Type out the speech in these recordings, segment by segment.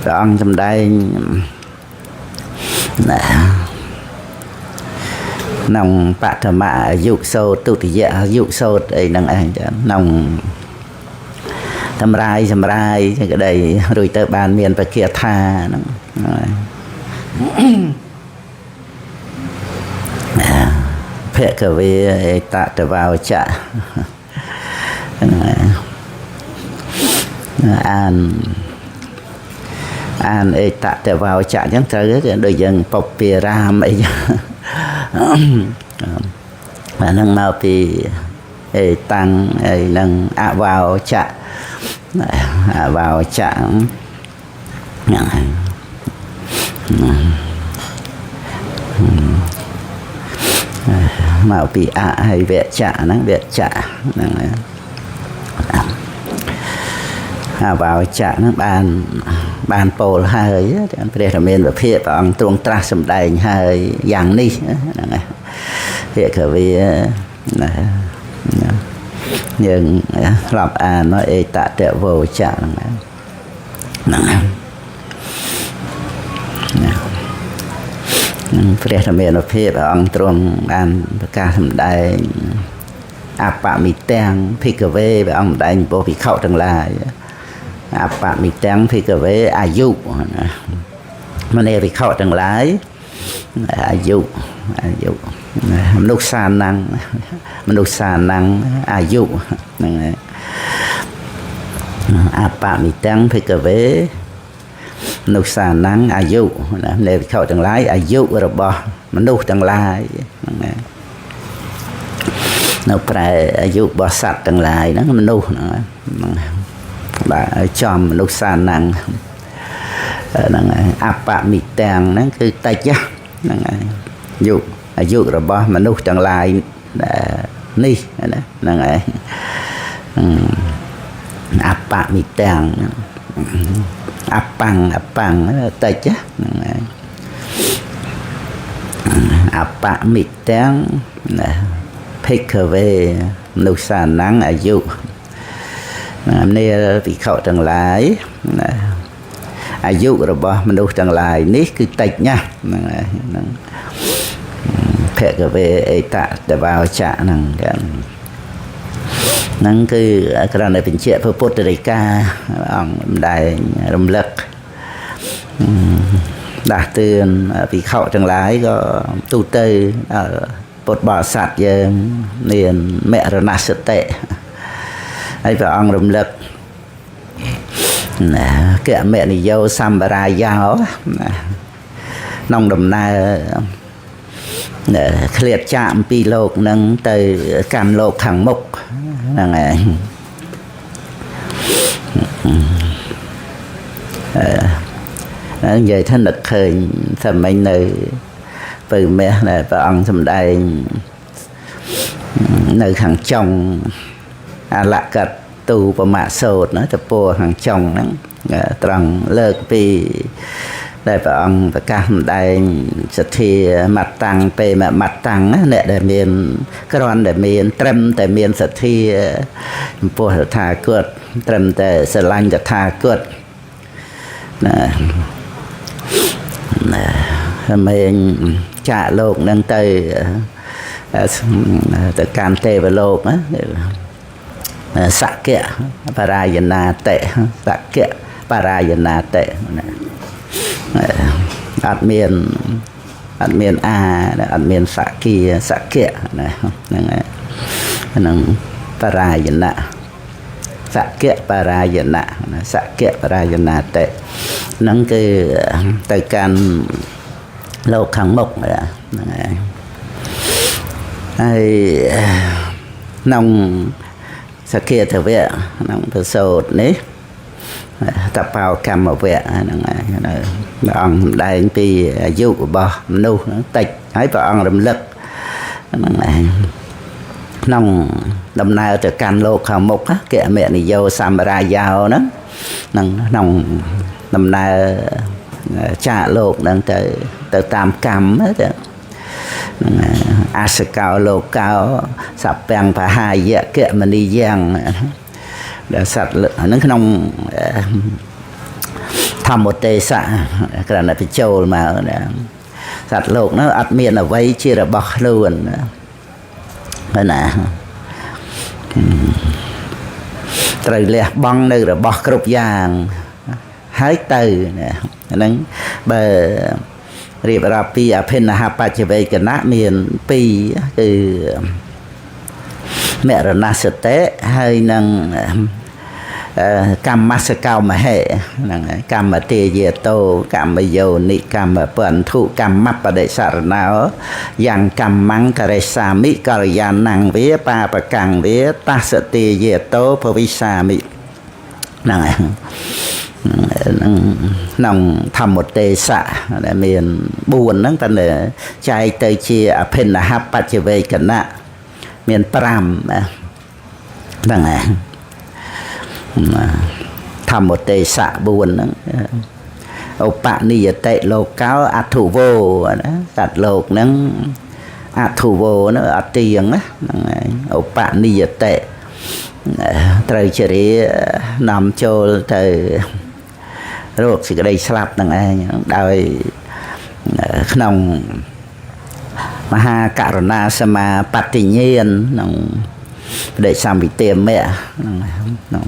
ព្រះអង្គសម្ដែងក្នុងបឋមអាយុសូត្រទុតិយអាយុសូត្រអីហ្នឹងឯងក្នុងតម្រាយសម្រាយក្តីរួចទៅបានមានបគាថាហ្នឹងភគវេអេតតវោចៈអានអេតតវោចៈអញ្ចឹងត្រូវដូចយើងពពារាមអីអាហ្នឹងមកពីអេតាំងអីនឹងអវោចៈអវោចៈហ្នឹងមកពីអហើយវចៈហ្នឹងវចៈហ្នឹងអវោចៈហ្នឹងបានពោលហើយព្រះរាមាវិភាកព្រះអង្គទ្រង់ត្រាស់សម្ដែងហើយយ៉ាងនេះហ្នឹងហើយភាគវាយើងធ្លាប់អានអេតតវោចៈហ្នឹងហ្នឹងព្រះរាមានុភាពព្រះអង្គទ្រង់បានប្រកាសសម្ដែងអបមិទាំងភិក្ខវេព្រះអង្គសម្ដែងពោភិក្ខុទាំងឡាយអបមិទាំងភិក្ខវេអាយុមនេភិក្ខុទាំងឡាយអាយុមនុស្សសានំអាយុហ្នឹងហើយអបមិទាំងភិក្ខវេមនុស្សសានំអាយុនៃវិខោទាំងឡាយអាយុរបស់មនុស្សទាំងឡាយហ្នឹងនៅប្រែអាយុរបស់សត្វទាំងឡាយហ្នឹងមនុស្សហ្នឹងបាទចំមនុស្សសានំហ្នឹងអបមិទាំងហ្នឹងគឺតិចហ្នឹងអាយុរបស់មនុស្សទាំងឡាយនេះហ្នឹងហើយអបមិទាំងអបាំងតិចហ្នឹងហើយអបមិទាំងភិក្ខវេមនុស្សសានំអាយុនៃភិក្ខុទាំងឡាយអាយុរបស់មនុស្សទាំងឡាយនេះគឺតិចណាស់ហ្នឹងហើយភិក្ខវេអេតតវោចៈហ្នឹងហ្នឹងគឺក្រណបញ្ជាព្រះពុទ្ធដីកាអង្គម្ដែងរំលឹកដាស់តឿនភិក្ខុទាំងឡាយក៏ទូទៅពុទ្ធបរិស័ទយើងមានមរណសតិហើយព្រះអង្គរំលឹកកមនិយោសម្បរាយោក្នុងដំណើរឃ្លាតចាកអំពីលោកនឹងទៅកាន់លោកខាងមុខហ្នឹងហើយនិយាយថានឹកឃើញសម័យនៅពៅមាសដែលព្រះអង្គសម្ដែងនៅខាងចុងអលកទូបមសូត្រណាតពោខាងចុងហ្នឹងត្រង់លើកពីដែលព្រះអង្គប្រកាសសម្ដែងសទ្ធាមត្តតាំងពេមត្តតាំងអ្នកដែលមានគ្រាន់តែមានត្រឹមតែមានសទ្ធាចំពោះតថាគតត្រឹមតែស្រឡាញ់តថាគតមេងចាក់លោកនឹងទៅកាន់ទេវលោកណាសក្យបរាយណាតិសក្យបរាយណាតិអត់មានអាអត់មានសក្យណាហ្នឹងបរាយណៈសក្យបរាយណៈសក្យបរាយណាតិហ្នឹងគឺទៅកាន់លោកខាងមុខហ្នឹងហើយក្នុងសក្យធវៈក្នុងប្រសូតនេះតបោកម្មវៈហ្នឹងហើយព្រះអង្គសម្ដែងពីអាយុរបស់មនុស្សហ្នឹងតិចហើយព្រះអង្គរំលឹកហ្នឹងហើយក្នុងដំណើរទៅកាន់លោកខាងមុខកមនិយោសម្រាយោហ្នឹងក្នុងដំណើរចាកលោកហ្នឹងទៅតាមកម្មទៅអសកោលោកោសពាំងបហាយៈកមនីយ៉ាងដែលសត្វហ្នឹងក្នុង ធម្មទេសៈគ្រាន់តែបញ្ចូលមកណាសត្វលោកនោះអត់មានអ្វីជារបស់ខ្លួនណាត្រូវលះបង់នៅរបស់គ្រប់យ៉ាងហើយទៅណាហ្នឹងបើរៀបរាប់ពីអភិនហបច្ចវេកណៈមាន2គឺមរណសតិហើយនឹងកម្មសកោមហេហ្នឹងកម្មទេយតោកម្មយោនិកម្មបន្ធុកម្មបដិសរណោយ៉ាងកម្មង្ករិសាមិកល្យាណង្វាបាបកੰវាតសទេយតោភវិសាមិហ្នឹងក្នុងធម្មទេសៈដែលមាន4ហ្នឹងតែចែកទៅជាអភិនហបច្ចវេកណៈមាន5ហ្នឹងហើយធម្មទេសៈ4ហ្នឹងឧបនិយតិលោកោអធុវោណាសត្វលោកហ្នឹងអធុវោនោះអត់ទៀងណាហ្នឹងហើយឧបនិយតិត្រូវជារានាំចូលទៅរោគសេចក្តីស្លាប់នឹងឯងដោយក្នុងមហាករុណាសមាបត្តិញ្ញាណក្នុងបដិសម្ពិទេមៈក្នុង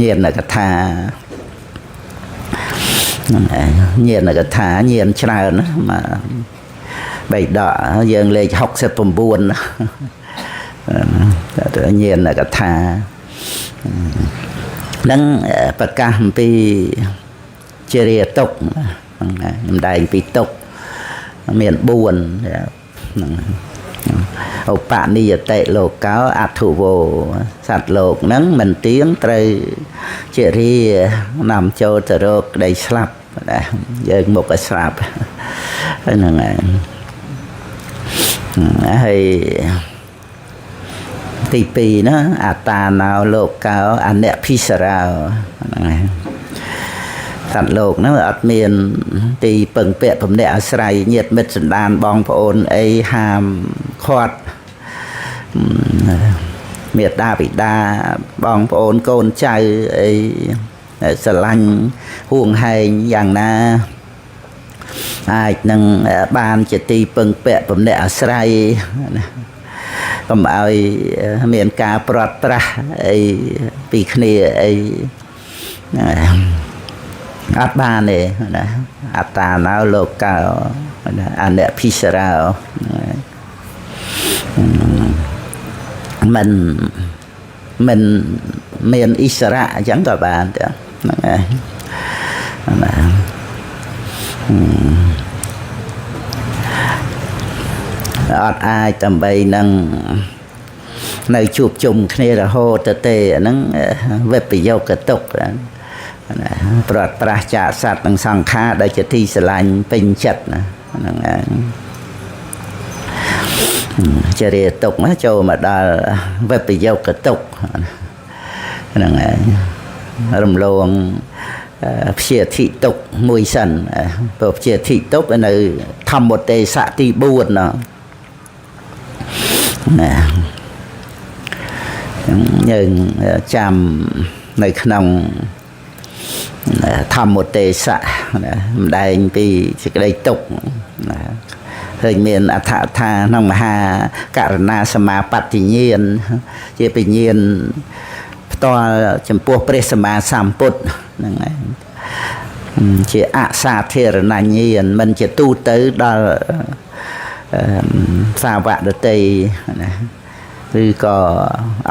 ញាណកថាញាណកថាញាណច្រើនមកបៃដកយើងលេខ69ញាណកថានឹងប្រកាសអំពីជារាតុកខ្ញុំដែងពីតុកមាន4ឧបនិយតិលោកោអធុវោសត្វលោកហ្នឹងមិនទៀងត្រូវជារានាំចូលទៅរកក្តីស្លាប់យើងមុខឲ្យស្លាប់ហ្នឹងហើយទី2ណាអតាណោលោកោអនភិសរោហ្នឹងហើយសត្វលោកហ្នឹងអត់មានទីពឹងពាក់ពំនាក់អាស្រ័យញាតិមិត្តសន្តានបងប្អូនអីហាមឃាត់មេត្តាបិតាបងប្អូនកូនចៅអីស្រឡាញ់ហួងហែងយ៉ាងណាអាចនឹងបានជាទីពឹងពាក់ពំនាក់អាស្រ័យកុំឲ្យមានការព្រាត់ប្រាសអីពីគ្នាអីអត់បានទេណាអត្តាណោលោកោអនភិសរោមិនមានអិសរៈអញ្ចឹងក៏បានទៅហ្នឹងហើយអត់អាចដើម្បីនឹងនៅជួបជុំគ្នារហូតទៅទេអាហ្នឹងវិបយោគតុកប្រត់ប្រាស់ចាកសត្វនិងសង្ខារដែលជាទីស្រឡាញ់ពេញចិត្តណាហ្នឹងហើយជារាតុកណាចូលមកដល់វិបយោគតុកហ្នឹងហើយរំលងព្យាធិតុកមួយសិនព្រោះព្យាធិតុកនៅធម្មទេសៈទី4ណាយើងចាំនៅក្នុងធម្មទេសៈម្ដែងពីសេចក្តីទុក្ខឃើញមានអដ្ឋថាក្នុងមហាករុណាសមាបត្តិញ្ញាណជាបញ្ញាណផ្ទាល់ចំពោះព្រះសម្មាសម្ពុទ្ធហ្នឹងហើយជាអសាធារណញ្ញាណមិនជាទូទៅដល់សាវកដតីណាឬក៏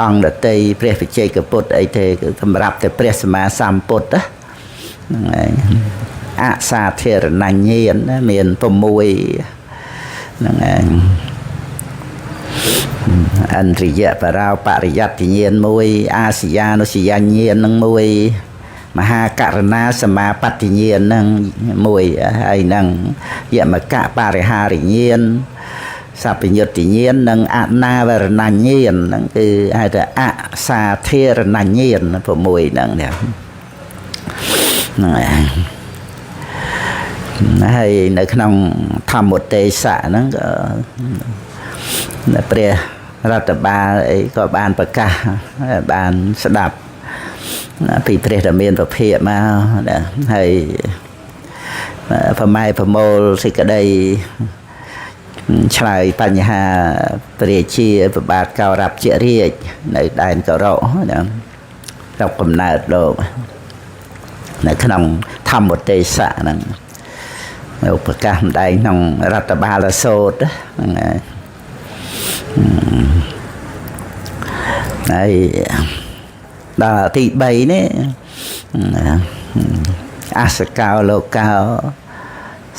អង្គដតីព្រះវិជ័យកពុទ្ធអីទេគឺសម្រាប់តែព្រះសម្មាសម្ពុទ្ធហ្នឹងហើយអសាធារណញ្ញាណមាន6ហ្នឹងហើយអន្តរិយបរោបរិយត្តិញ្ញាណ1អាសយានុសយញ្ញាណនឹង1មហាករុណាសមាបត្តិញ្ញាណនឹង1ហើយនឹងយមកៈបរិហារញ្ញាណសัพពញុត្តញ្ញាណនិងអនាវរណញ្ញាណហ្នឹងគឺហៅថាអសាធារណញ្ញាណ6ហ្នឹងហើយនៅក្នុងធម្មទេសៈហ្នឹងក៏ព្រះរដ្ឋបាលអីក៏បានប្រកាសបានស្ដាប់ ពីព្រះរាមាប្រភេទមកហើយប្រម៉ែប្រមូលសេចក្តីឆ្លើយបញ្ហាព្រះជាប្របាទកោរពជារាជនៅដែនកោរៈស្រុកកំណើតលោកនៅក្នុងធម្មទេសៈហ្នឹងឧបកាសម្ដែងក្នុងរដ្ឋបាលសូត្រហ្នឹងហើយដល់ទី3នេះអសកោលោកោ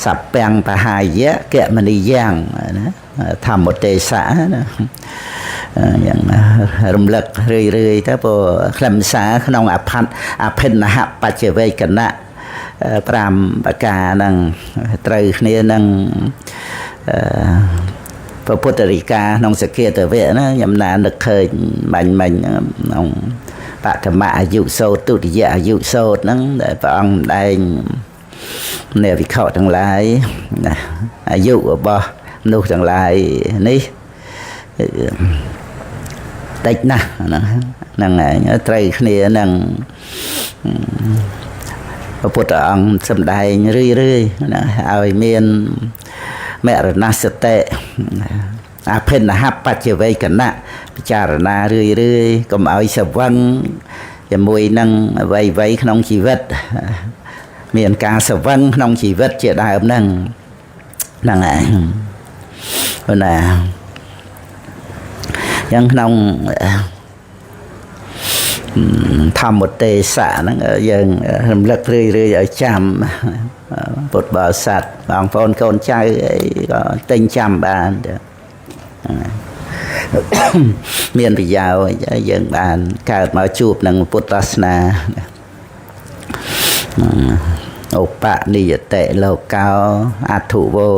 សពាំងបហាយៈកមនីយ៉ាងណាធម្មទេសៈណាយ៉ាងរំលឹករឿយទៅព្រោះខ្លឹមសារក្នុងអភិនហបច្ចវេកណៈ5ប្រការហ្នឹងត្រូវគ្នានឹងព្រះពុទ្ធរិកាក្នុងសកាតវៈណាខ្ញុំណានឹកឃើញបាញ់ក្នុងបឋមអាយុសោតទុតិយអាយុសោតហ្នឹងដែលព្រះអង្គម្ដែងអ្នកវិខទាំងឡាយអាយុរបស់មនុស្សទាំងឡាយនេះតិចណាស់ហ្នឹងហើយត្រូវគ្នានឹងព្រះពុទ្ធអង្គសម្ដែងរឿយណាឲ្យមានមរណសតិអភិនហបច្ចវេកណៈពិចារណារឿយកុំឲ្យស្វឹងជាមួយនឹងអ្វីក្នុងជីវិតមានការស្វឹងក្នុងជីវិតជាដើមហ្នឹងហើយព្រោះណាយ៉ាងក្នុងធម្មទេសៈហ្នឹងយើងរំលឹករឿយឲ្យចាំពុទ្ធបរិស័ទបងប្អូនកូនចៅអីក៏ទិញចាំបានមានប្រយោជន៍យើងបានកើតមកជួបនឹងពុទ្ធសាសនាឧបនិយតិលោកោអធុវោ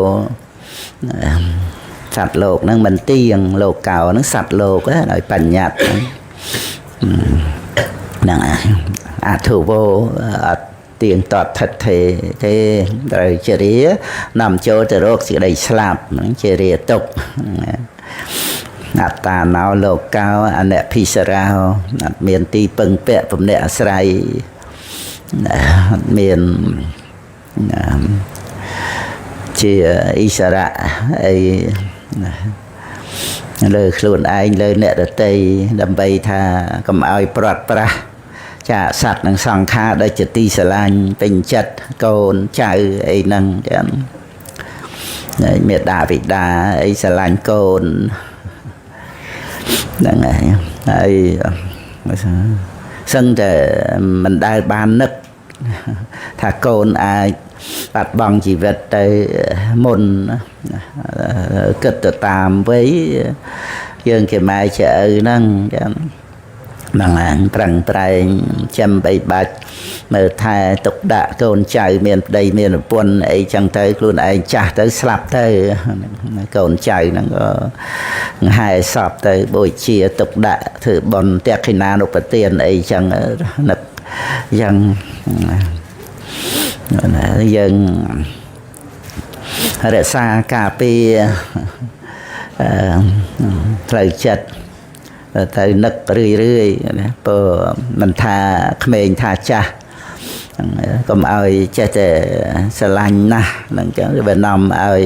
សត្វលោកហ្នឹងមិនទៀងលោកោហ្នឹងសត្វលោកដោយបញ្ញត្តិហ្នឹងអធុវោអត់ទៀងតតថិតទេត្រូវជារានាំចូលទៅរកសេចក្តីស្លាប់ហ្នឹងជារាទុកអត្តាណោលោកោអនភិសរោអត់មានទីពឹងពាក់ពំនាក់អាស្រ័យអត់មានជាអិសរៈអីលើខ្លួនឯងលើអ្នកដទៃដើម្បីថាកុំឲ្យព្រាត់ប្រាសចាសត្វនិងសង្ខារដែលជាទីស្រឡាញ់ពេញចិត្តកូនចៅអីហ្នឹងចឹងមេដាបិតាអីស្រឡាញ់កូនហ្នឹងហើយសឹងតែមិនដែលបាននឹកថាកូនអាចបាត់បង់ជីវិតទៅមុនគិតទៅតាមវ័យយើងជាម៉ែជាឪហ្នឹងចឹងហ្នឹងហើយប្រឹងប្រែងចាំបីបាច់មើលថែទុកដាក់កូនចៅមានប្តីមានប្រពន្ធអីចឹងទៅខ្លួនឯងចាស់ទៅស្លាប់ទៅកូនចៅហ្នឹងក៏ហែសពទៅបូជាទុកដាក់ធ្វើបុណ្យតេខិណានុបទានអីចឹងនឹកយ៉ាងយើងរក្សាការពារផ្លូវចិត្តទៅនឹករឿយណាព្រោះមិនថាក្មេងថាចាស់កុំឲ្យចេះតែស្រឡាញ់ណាស់ហ្នឹងចឹងវានាំឲ្យ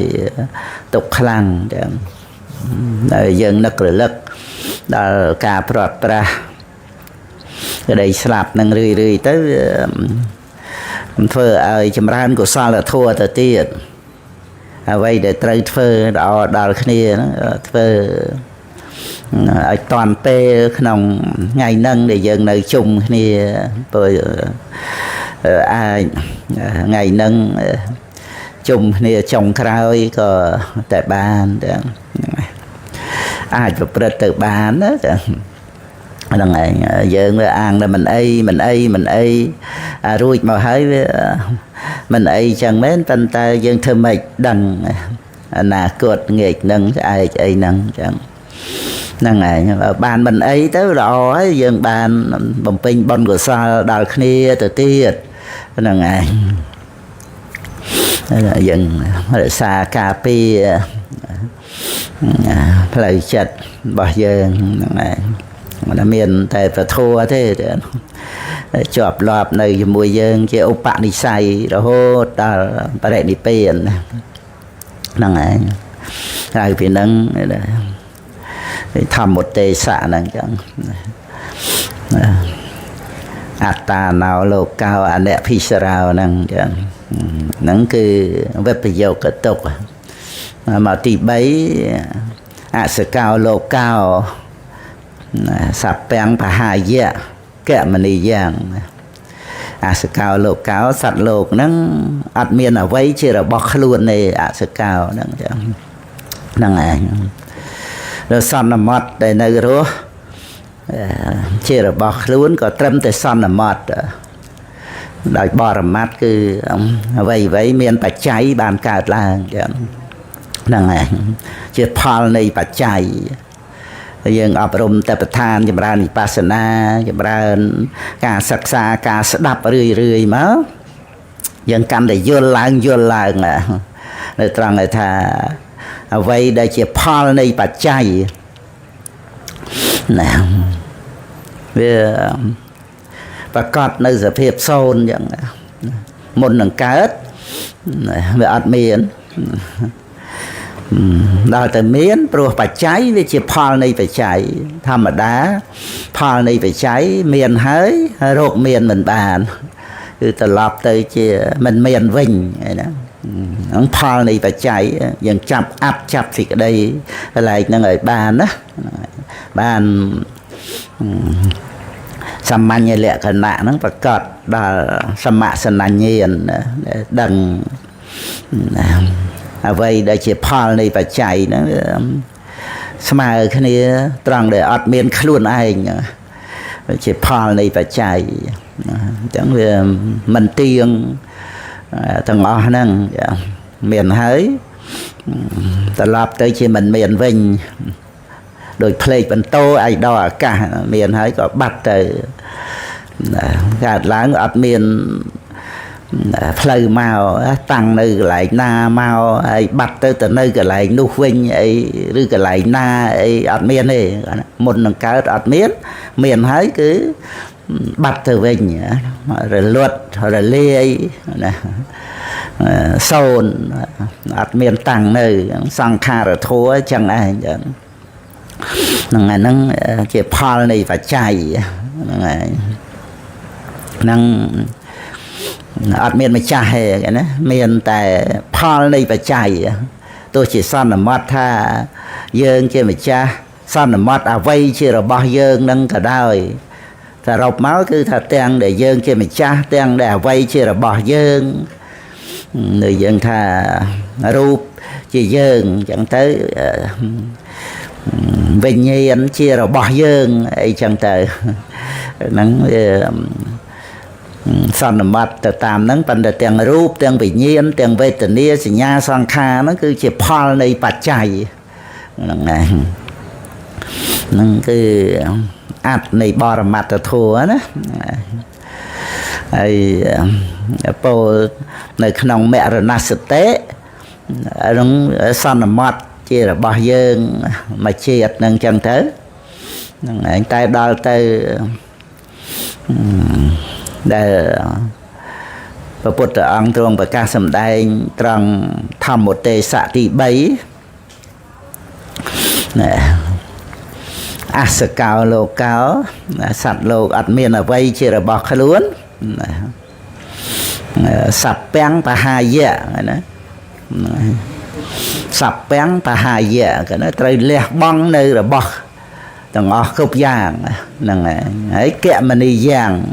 ទុកខ្លាំងចឹងហើយយើងនឹករលឹកដល់ការព្រាត់ប្រាសក្តីស្លាប់នឹងរឿយទៅធ្វើឲ្យចម្រើនកុសលធម៌ទៅទៀតអ្វីដែលត្រូវធ្វើល្អដល់គ្នាហ្នឹងធ្វើឲ្យតាន់ពេលក្នុងថ្ងៃហ្នឹងដែលយើងនៅជុំគ្នាព្រោះអាចថ្ងៃហ្នឹងជុំគ្នាចុងក្រោយក៏តែបានអាចប្រព្រឹត្តទៅបានណាចាហ្នឹងឯងយើងវាអាងតែមិនអីរួចមកហើយវាមិនអីចឹងមែនប៉ុន្តែយើងធ្វើម៉េចដឹងអនាគតងាកនឹងស្អែកអីហ្នឹងចឹងហ្នឹងឯងបានមិនអីទៅល្អហើយយើងបានបំពេញបុណ្យកុសលដល់គ្នាទៅទៀតហ្នឹងឯងយើងរក្សាការពារផ្លូវចិត្តរបស់យើងហ្នឹងឯង nó miền tại phải thua thế chọp lọp này mùi dương chứ ông bạn đi say rồi hô ta bà đại đi tiền năng này ai vì năng thầm một tê xạ năng chẳng ta nào lô cao anh đẹp phi sao năng chẳng năng cứ vết bây giờ cái tục mà tỷ bấy sẽ cao lô cao sạp bèn bà hai dạ kẹ mà đi giang sẽ cao lô cao sạch lô nâng ạt miên ở vấy chỉ là bọc luôn này sẽ cao nâng chẳng nâng ảnh rồi son là mọt đây nơi rồi chỉ là bọc luôn có trâm tới son là mọt đòi bò rầm mát cứ vây vấy miên bà cháy bàn cả làng nâng ảnh chỉ phal này bà cháy dương ọp rùm tập than dùm ra Vipassana dùm ra cả sắc xa cả đập rươi mà dương cầm để vô làng rồi tròn người ta vây đây chỉ phal này bà cháy nè và cọt nơi giờ phiệp xôn một nâng cá ớt về ọt miền đó từ miến rồi phải cháy với chỉ phal này phải cháy thầm mà đá phal này phải cháy miền hới rột miền mình bàn từ từ lọp tới chỉ mình miền vinh ông phal này phải cháy dần chập áp chập thì cái đây lại là người bàn đó bàn xăm mạnh như lẹ cần nạ nó phải cọt đó xăm mạ sân nành nhiên đằng vậy để chỉ phal này phải chạy nó mà cái này tròn để ọt miên luôn anh chỉ phal này phải chạy chẳng về mình tiền thằng ngõ năng miền hới ta lọp tới chỉ mình miền vinh đôi play bần tô ai đỏ cả miền hới có bắt từ gạt láng ọt miền play màu tăng nơi lại na màu ai bắt tới từ nơi cái lại nu vinh ấy rồi cái lại na ấy ọt miền này một lần cá ọt miền hới cứ bắt từ vinh rồi luật rồi lê ấy sồn ọt miền tăng nơi sang kha rồi thua chẳng ai năng chỉ phal này phải chạy năng ọt miền mà chạy cái đó miền tại phal này phải chạy tôi chỉ son là mót tha dương trên mà cha son là mót vây chỉ là bao dương nâng cả đời thà rộp máu cứ thà tiền để dương trên mà cha tiền để vây chỉ là bao dương người dân thà rụp chỉ dương chẳng tới vinh nhiên chia rồi bỏ dương ấy chẳng tới nắng son nằm mặt từ tam nắng phần từ tiền rúp tiền vinh nhiên tiền về tình yêu thì nha sang kha nó cứ chỉ phal này bạt chạy nó cứ ạt này bỏ ra mặt từ thua đó ấy po này khăn mẹ rồi nát tế nó son nằm mặt chỉ là bao dương mà chết nâng chân tới anh ta đo tới để và bột ông trong và ca sầm đai trong thầm một tê xạ tỷ bấy sẽ cao lô cao sạch lô ạt miền ở vây chỉ là bọc luôn sập bén và hai dạ sập bén ta hai dạ cái nó trời lẹ băng nơi là bọc tầng ngõ khúc giang nằng ấy kẹ mà đi giang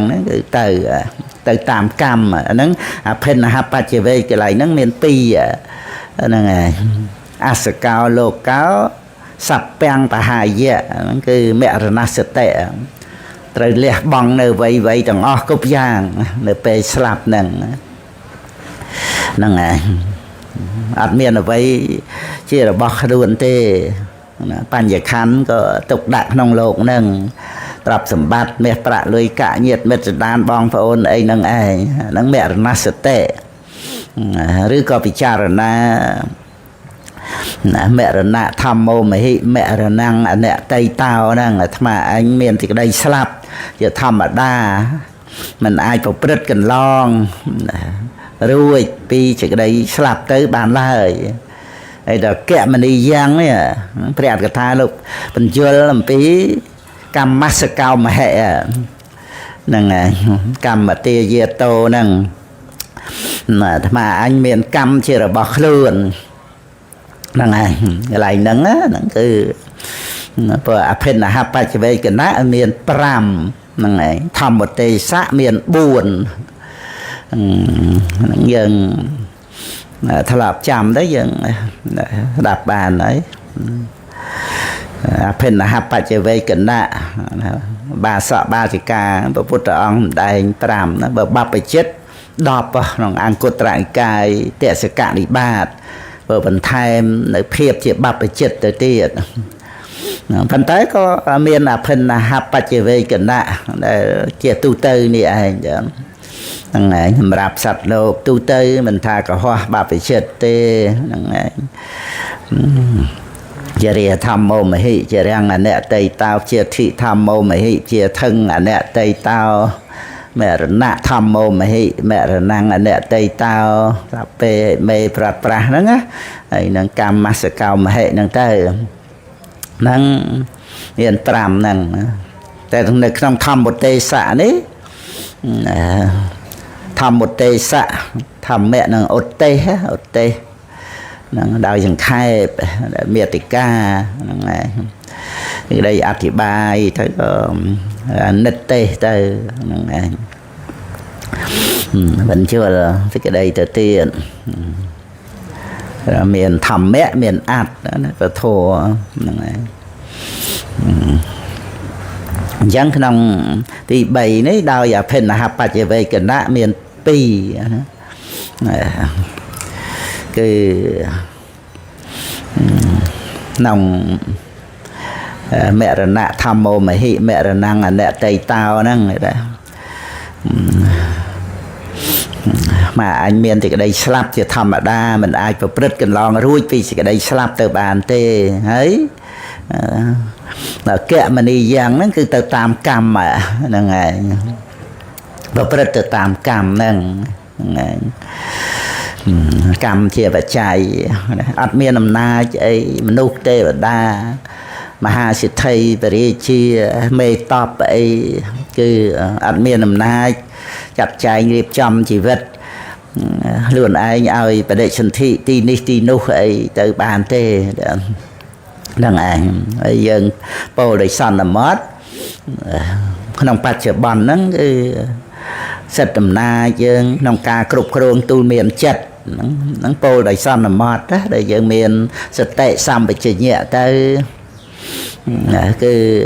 nó từ tam cam nó pen hapa chỉ về cái lại nó miền pi nằng sẽ cao lô cao sập bén ta hai dạ cái mẹ rồi nát tệ trời lẹ băng nơi vậy vậy tầng ngõ khúc giang nơi pe slap nằng năng ạt miền ở vậy chỉ là bọc đuôn tê pan giải khăn có tục đại nông lộc nâng tập sầm bát mẹ bạ lưới cả nhiệt mẹ đàn bong phải ôn ấy nâng ai nâng mẹ nát tệ rư có bị cha rồi na mẹ rồi nạ thăm mô mà hị mẹ rồi năng anh nè tây tao năng mà anh miền thì đây slap giờ thăm ở đa mình ai có bứt cần long rồi pi chỉ đây slap tới bàn lời đây là kẹt mình đi giang ấy à bẹt cái thai lúc mình chưa làm pi cam mát cao mà hệ năng cam mà tia dê tô năng mà anh miền cam chỉ là bọc luôn năng này lại nắng á nắng cứ vừa phên là hấp cho về cái nát miền pram năng này thầm một tê xã miền buồn dần thà lạp chạm đấy dần đạp bàn đấy phên là hấp cho về cái nát bà sợ ba chỉ ca bà phút ông đại pram nó bà bắp bị chết đọp nó ăn cột lại cái tệ sẽ cạn đi bạt vừa vận thêm để phép chỉ bắp để chết tới tiệt phần tới có miền là phần là hấp bạch về cái nạ để chỉ tu tư này anh thằng này rạp sạch lô tu tư mình thà cả hoa bắp để chết tê thằng này chỉ để tham mô mà hị chỉ rằng là nè tây tao chỉ thị tham mô mà hị chỉ thân là nè tây tao mẹ nạ thăm mô mà hị mẹ năng anh nè tây tao pe mê prat pra nâng á ấy nâng cam mát cao mà hệ nâng tay nâng hiện pram nâng tại thằng này không thăm một tây xạ đấy thăm một tây xạ thăm mẹ nâng ốt tây nâng đào dừng khai mẹ tịch ca nâng này đây áp thì bài thấy có nứt tê tới này vẫn chưa là cái đây từ tiền miền thầm mẹ miền ạt và thô này chẳng khăn thì bầy đấy đào giả phên là hạp bạch về cái nạ miền pi cái nòng mẹ rồi nạ thăm mô mà hị mẹ rồi năng là nẹ tây tao năng người ta mà anh miền thì cái đây slap thì thầm ở đa mình ai phải bứt cần lòng rui vì cái đây slap từ bàn tê ấy là kẹt mình đi giang nó cứ từ tam cam mà năng ngày và bứt từ tam cam năng cam chia và chạy ắt miền nằm na ấy mình nút tê và đa mà hà sẽ thay về đi chi mê top ấy cứ ăn miên nằm nai chặt chạy nghiệp chăm chỉ vật luôn ai ơi và để chân thị ti nô ấy từ bàn tê đằng ảnh ấy dân bồ để son là mất nông bát chở bòn nó cái sật nằm na dân nông ca cục krong tu miền chật nó bồ để son là mất đó để dân miền sật tệ xăm bị chỉ nhẹ tới cái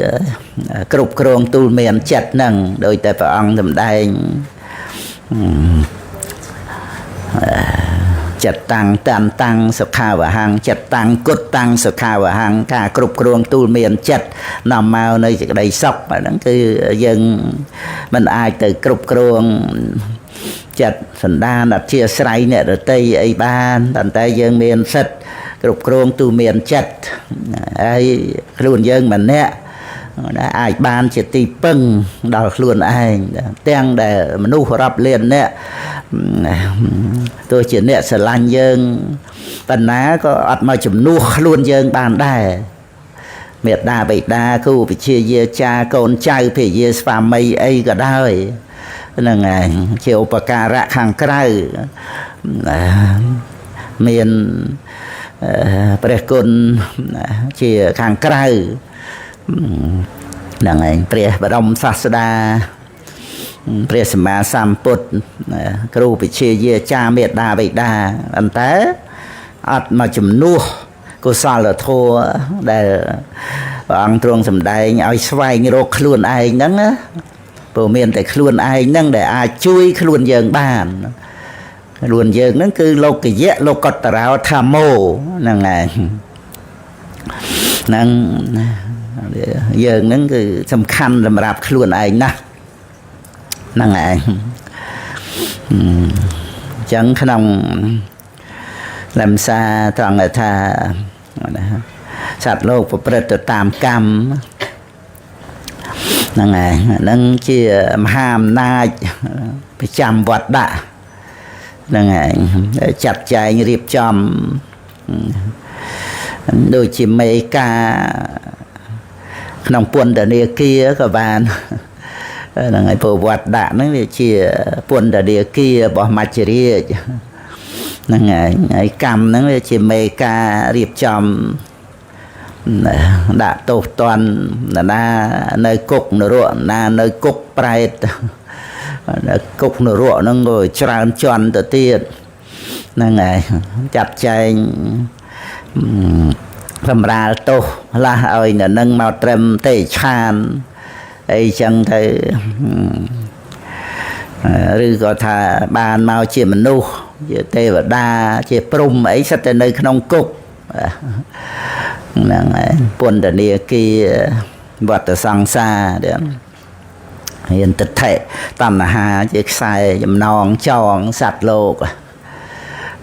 cục krong tu miền chật nằng đôi tay phải ăn thầm đai chật tăng sọc khao và hàng chật tăng cốt tăng sọc khao và hàng cả cục krong tu miền chật nằm mau nơi đầy sọc mà nó cứ dân mình ai từ cục krong chật phần đa là chia sài nè rồi tây ấy ban tận tây dân miền sật cục krong tu miền chật ai luôn dân mình nè ai ban chỉ tì pưng đào luôn ai tiếng để mà nu rập liền nè tôi chỉ nè sờ lanh dân tần ná có ắt mà chùm nu luôn dân bàn đài miệt đa bị đa khu bị chia chia cha con trai phải chia pha mây ấy cả đời là ngày chiều bạc cà rạ hàng cây miền Prekun chia hàng cây là ngày Pre Brom Sasda Pre Sama Samput kêu bị chia chia cha miệt đa bị đa anh té ắt mà chùm nua cô sao là thua để ăn truông sầm đầy ai xoay như rô luôn ai nắng á bồ miền để luôn ai nắng để ai chui luôn dần bàn luôn dần nó cứ lô cái dễ lô cọt tàu tham mô năng này năng giờ nó cứ sầm khăn làm rạp luôn ai nè năng này chẳng khả năng làm xa toàn là tha sạch lô của bật tam cam năng ngày năng chia hàm na phải chăm vật đã năng ngày chặt chạy riệp chom đôi chim mây ca nòng buồn ở địa kia các bạn là ngày phổ vật đã nó chia buồn ở địa kia bỏ mặt chỉ là ngày cầm nó chim mây ca riệp chom đã tổ toàn là nơi cục nó ruộng là nơi cục prai cục nó ruộng nó ngồi tràn tròn tự tiên là ngày chặt chạy làm ra tổ là ơi là nâng màu trầm tê chan ấy chẳng thấy rồi có thà bàn màu chỉ mình nu tê và đa chỉ prum ấy sẽ tới nơi không cục buồn đợt đi kia vật ở sang xa đấy hiện thực thể tầm là hà chiếc sai dùm non tròn sạch lột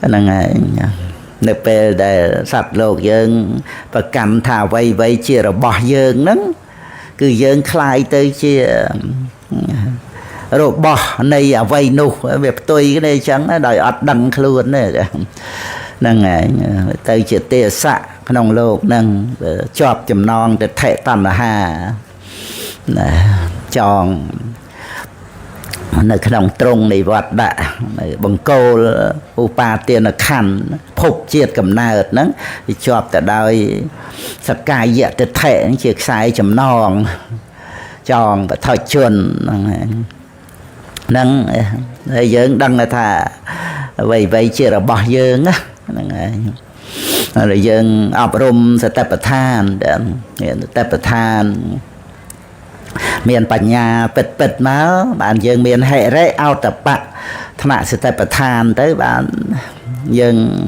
là ngày nếp về để sạch lột dân và cầm thả vây vây chia rồi bỏ dân nắng cứ dân khai tới chia rồi bỏ này ở vây nụ việc tôi cái này chẳng đòi ọt đăng luôn này là ngày tới chia tia xạ nông lục nâng chọp chùm non để thể tầm là hà tròn nơi nông trung này vật đã bằng cô upa tiền là khăn phục chiết cầm nợt nâng thì chọp tại đây sắp cài dẹ để thể chiếc sai chùm non tròn và thời chuồn nâng dưỡng đăng là thà vậy vậy chỉ là bỏ dưỡng á rồi dân ấp rùm sẽ tập than tập than miền Bắc nhà bật bật máu bạn dân miền hệ rễ ao tập bạc thằng sẽ tập than tới bạn dân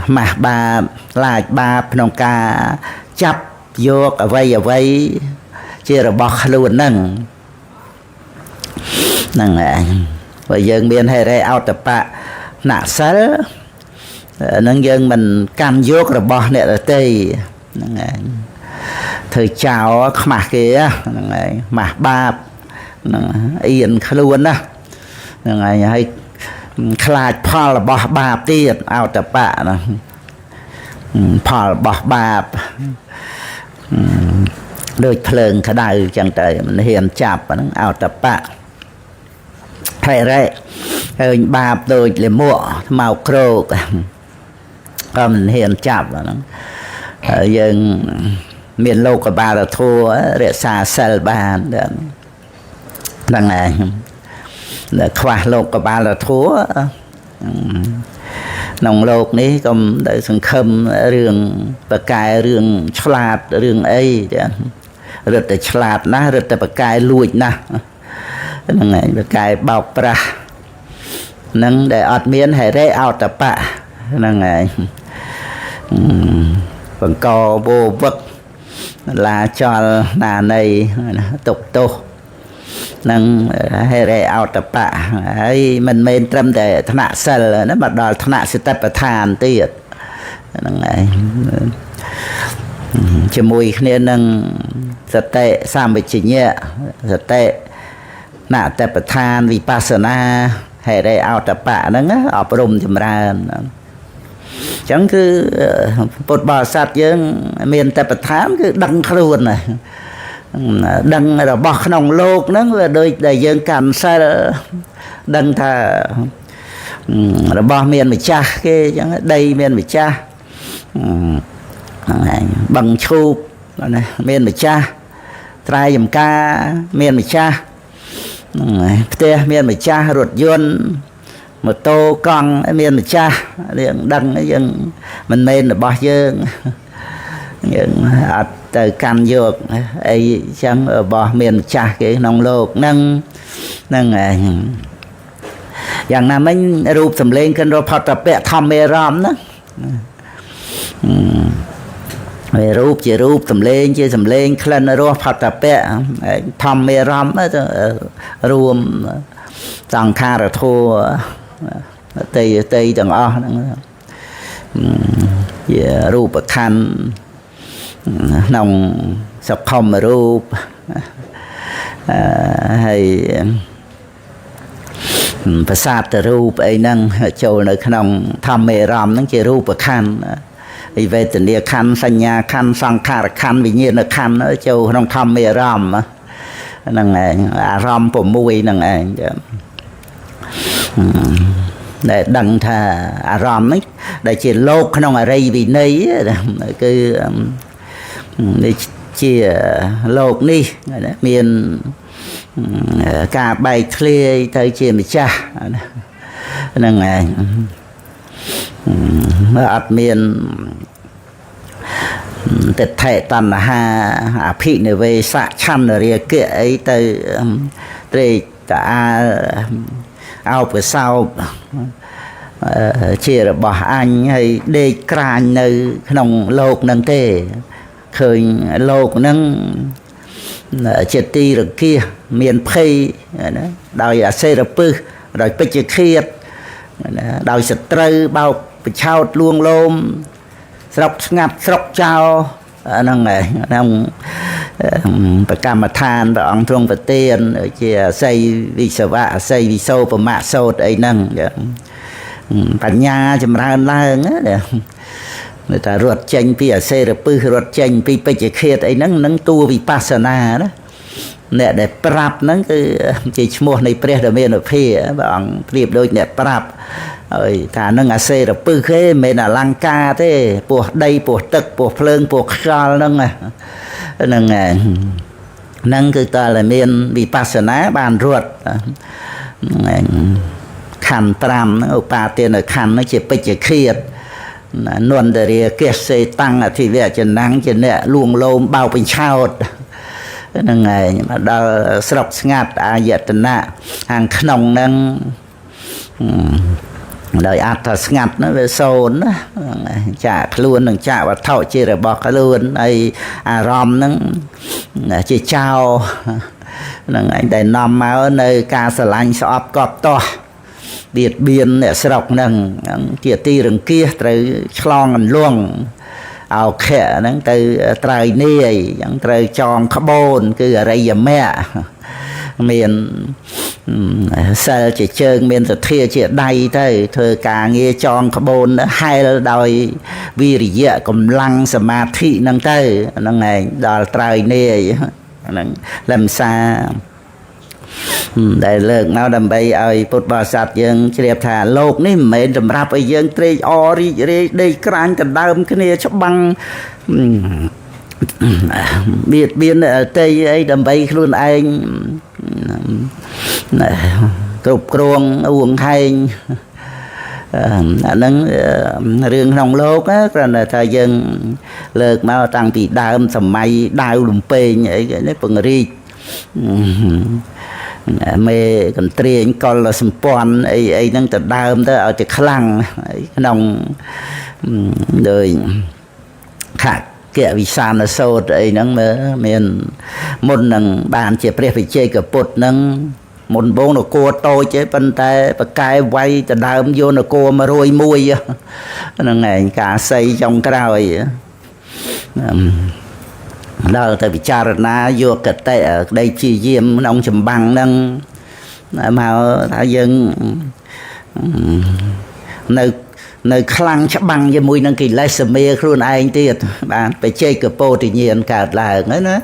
mà bà lại bà nông ca chấp vô ở vây chia rồi bọc luôn nâng và dân miền hệ rễ ao tập bạc nạ sớ nâng dân mình cam dốt rồi bỏ nè ở tây thời chào mà kia mà ba yên luôn đó hay khai phò là bỏ ba tiền ao tập bạ phò bỏ ba đôi phường khá đại chẳng trời mình hiền chạp ao tập bạ hay đấy ba đôi là mua màu krô mình hiền chạp dân miền lô của bà là thua để xa sel bàn đằng này là khoa lô của bà là thua nông lô này còn để sừng khâm rừng và cài rừng chlat rừng ấy rồi để chlat na rồi để cài lùi na đằng này và cài bọc ra nâng để ọt miến hay rễ ao tập bạ đằng này còn co vô vật là cho là này tục tu nâng hay rễ ao tập bạ ấy mình men trâm để thằng nạ sel nó bắt đầu thằng nạ sẽ tập than tiệt đằng này chỉ mùi nên nâng giật tệ sam bị chỉ nhẹ giật tệ nạ tập than vipassana hay rễ ao tập bạ nó ở rùm chùm ra chẳng cứ bột bò sạch dân miền tập thám cứ đăng luôn này đăng là bọt nòng lột nó là đôi đại dân cầm sai đăng thà là bò miền mà cha cái chẳng đây miền mà cha bằng chụp miền mà cha trai dùm ca miền mà cha miền mà cha ruột dôn một tô con miền mà cha đăng dân mình men là bao dân từ cam dược ấy chẳng ở bò miền cha cái nông lột nângอย่างนั้นไม่รูปสำเร็จกันเราพอตะเปะทำเมรอมนะรูปจะรูปสำเร็จจะสำเร็จคลันเราพอตะเปะทำเมรอมรวมสังขารทั่ว tây tầng o rùa bậc khăn nòng sập không mà rùa hayภาษาตรูปไอ้นั่งโจในขนมทำเมรอมนั่งเจรูปขันไอ้เวทเนียขันสัญญาขันสังขารขันวิญญาณขันโจขนมทำเมรอมนั่งไงอารมณ์ผมมุ้ยนั่งไงđể đằng thà ròm ấy để chỉ lột không ở đây vì này cứ để chỉ lột đi miền cả bài clear tới chỉ mình cha năng này ở miền tết thệ tần ha phi này về xã chăn ở đây kia ấy tới đây cả ao bữa sau chia bỏ anh hay đi càn nơi nông lột nâng tê khơi lột nâng chết ti rồi kia miền phay đòi xe rồi pư rồi bây giờ khiết đòi sệt trơ bao trao luông lôm sọc ngập sọc trao năng này năng phải cam mà than và ông trung và tiền ở chia xây vì sợ vạ xây vì sâu và mạ sâu ấy năng bản nhà chấm ra la á người ta ruột chanh pi ở xe rồi pư ruột chanh pi bây giờ khiết ấy năng tu vì pasana đó nè để prap năng cái chỉ mua này pre được miền ở phía bằng priệp đôi nè prap rồi thà năng ở xe rồi pư khé mình là lăng ca thế buộc đây buộc tật buộc phơn buộc khal năng à năng cái ta là miền bị pasana bàn ruột khăn tram nó pa tiền ở khăn nó chỉ bây giờ khiết nuôn để kia xe tăng thì về chân nắng chân nè luồng lôm bao bình chao năng ngày mà đào sọc ngạt dệt nè hàng khổng năng đời ạt ngạt nó về sâu nó chả luôn đừng chả và thọ chỉ để bỏ cái luôn ai rom nó chỉ trao năng anh để nằm ở nơi ca sờ lanh sọp cọp to biệt biên để sọc năng kia ti rừng kia tới chlong luông ao khẽ nắng từ trời nê những trời tròn carbon cứ ở đây giờ mẹ miền sao chỉ chơi miền từ thia chỉ đầy thôi thôi cả nghe tròn carbon hay là đòi vì gì cũng lăng samadhi năng tới năng này đòi trời nê làm sao đại lượng nào đầm bay ai bột bò sạt dương chỉ đẹp thà lột ní mền đầm rạp ai dương trê ori đây canh từ đơm cái này chấp băng biệt biên ở tây ấy đầm bay luôn anh cục cruông uống hay nâng riêng nông lốt á rồi là thời gian lợt mà tăng bị đơm sầm may đau lùm pê vậy cái phần ri mê còn triền con là sầm pon ấy năng từ đơm tới ở từ khăng nông đời khác kia vì sao nó sâu ấy năng miền môn năng bàn chỉ phải chơi cái bột năng môn bông nó cua tôi chế bên tay và cái quay từ đơm vô nó cua mà rồi mùi năng ngày cả xây trong cái rồi đó tại vì cha na vô cái tay ở đây chi diêm nông chầm băng nâng mà thái dân nơi khăn chắc băng với mùi nâng kỳ lai sầm mê luôn anh tiệt bạn phải chơi cái po thì nhiên cả là nữa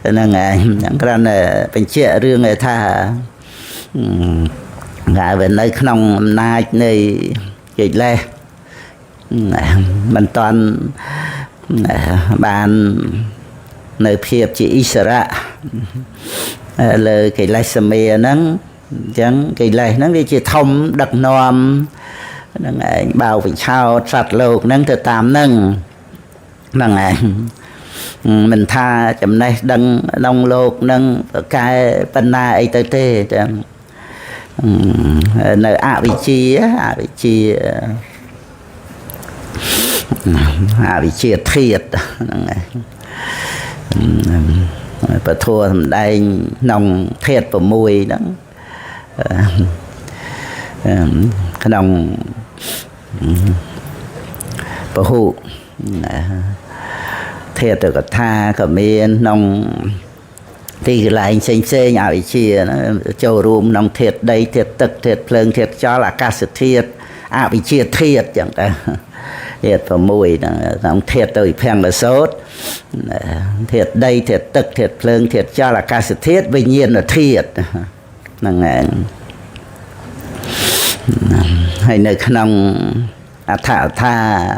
nên ngày những cái này phải chơi riêng người ta ngại về nơi không nay nơi kỳ lai mình toàn bạn nơi phiệp chỉ Israel lời cái lai sầm mê nắng chẳng cái lai nó chỉ thông đặc nom nâng bao vị sao sạch lột nâng từ tam nâng nâng mình tha chấm này đăng đông lột nâng cái bên na ấy tới tê nơi vị trí vị trí thiệt và thua thầm đây nông thiệt và mùi đó nông bảo hộ thiệt được cả tha cả miền nông thì lại xây nhà vị chia châu rùm nông thiệt đây thiệt tực thiệt phơn thiệt cho là ca sự thiệt vị chia thiệt chẳng ta thiệt và mùi nông thiệt tới phèn là sốt thiệt đây thiệt tực thiệt phơn thiệt cho là ca sự thiết vì nhiên là thiệt năng hay nơi nông thả tha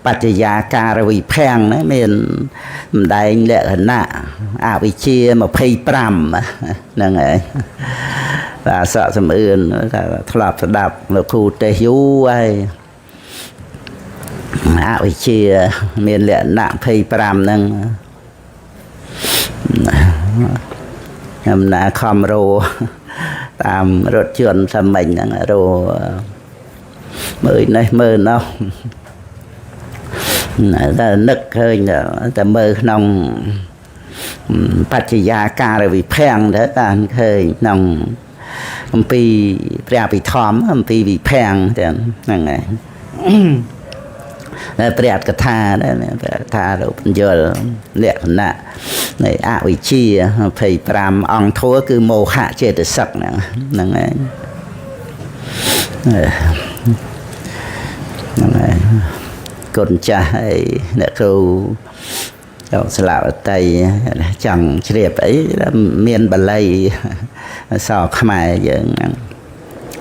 ปัจจัยการวิแพงนะมันได้เละหน้าวิเชียมาเพย์ปรำนั่นไงแต่สะสมอื่นทลับสดับเราครูเตยุไว้วิเชียมันเละหน้าเพย์ปรำนั่งนาคอมโรตามรถยนต์สมัยนั่งโรมือในมือเนาะta nực hơi ta mơ nông bát gia ca rồi bị phèn đó ta hơi nông pi bia bị thòm pi bị phèn thì năng này bia cái tha đó tha rồi giờ lẹ nè này bị chi phải làm ông thua cứ mồ hạ chế được sắc nè năng này con trai nè cô cháu sẽ làm tay chẳng đẹp ấy miền Bà Lây sao khmai giờ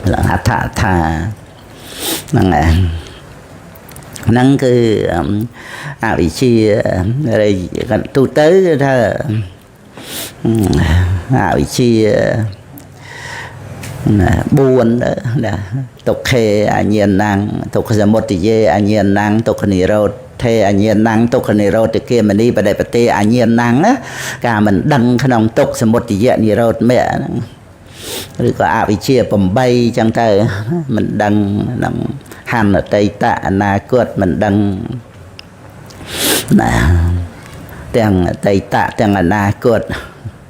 là thả năng này năng cứ bị chi đây tu tới ra bị chi buồn đó là tục khê nhiên năng tục giờ một tỷ nhiên năng tục nỉ rốt thê nhiên năng tục nỉ rốt thì kia mình đi vào đây bát nhiên năng á cả mình đăng cái nòng tục giờ một tỷ nỉ rốt mẹ rồi có bị chia bầm bay chẳng tới mình đăng hàn ở tây tạ na cốt mình đăng tiền tây tạ tiền là na cốt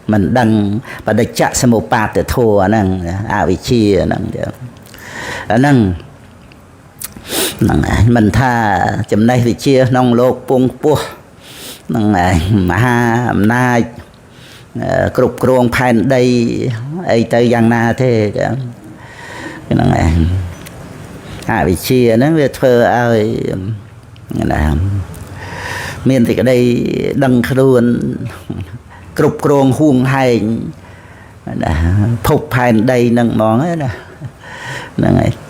mình đăng và để chặt xem một bát để thua năng vị chia năng mình tha chấm này vị chia nông lô pung pua năng này mà nay cục ruộng phèn đây ấy tới giang na thế cái năng này vị chia nó về thơ ai miền thì cái đây đăng luôn cục ruộng huông hay phục hành đây nâng món ấy nè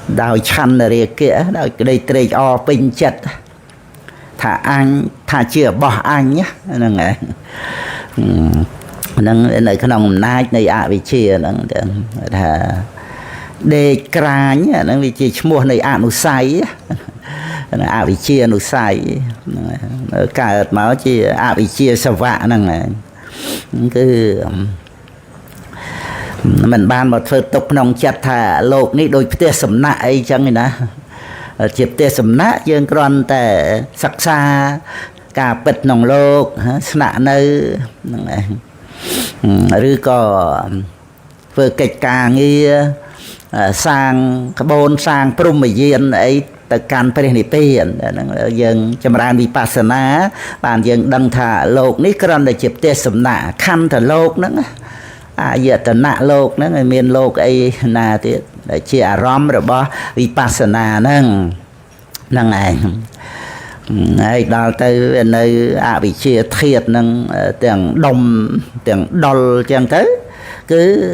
đào chăn là riêng kia đào đây tây o pin chật thả anh thả chữa bỏ anh nhá nâng này nâng này cái nòng nai này vị chia nâng thả đề cra nhá nâng vị chia mua này nụ say vị chia nụ say cả máu chi vị chia sờ vạ nâng này cứ mình ban một phơi tục nông chặt thả lột ní đôi tia sầm nạ ấy chẳng này nè chụp tia sầm nạ dương cònแต่sắc xa cả bịch nông lột nạ nơi rồi có vừa kịch cà nghi sang carbon sang prum mày yên ấy từ can prenipien dương chăm ran vipassana bàn dương đăng thả lột ní còn để chụp tia sầm nạ khăn thả lột nữa giờ tận nạ lột nó người miền lột ấy là thì chia rom rồi bỏ vipassana nâng này ấy đó tới nơi bị chia thiệt nâng tiền đồng tiền đô chẳng tới cứ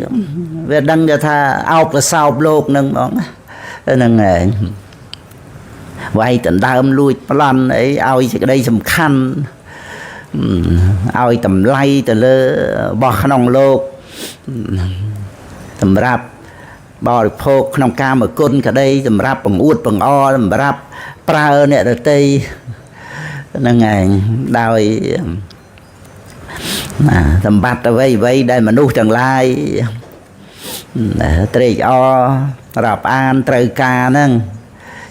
về đăng cho tha ao và sau lột nâng đó nâng này vậy tận đam lui plan ấy ao cái đây tầm khăn ao tầm lay từ lơ bỏ khăn lột tầm rạp bò được phô nông ca mà côn cả đây tầm rạp bằng út bằng o tầm rạp pra nè ở tây nâng ngày đào tầm bát ở vây đây mà nuôi chẳng lai tây o rạp an trời ca nâng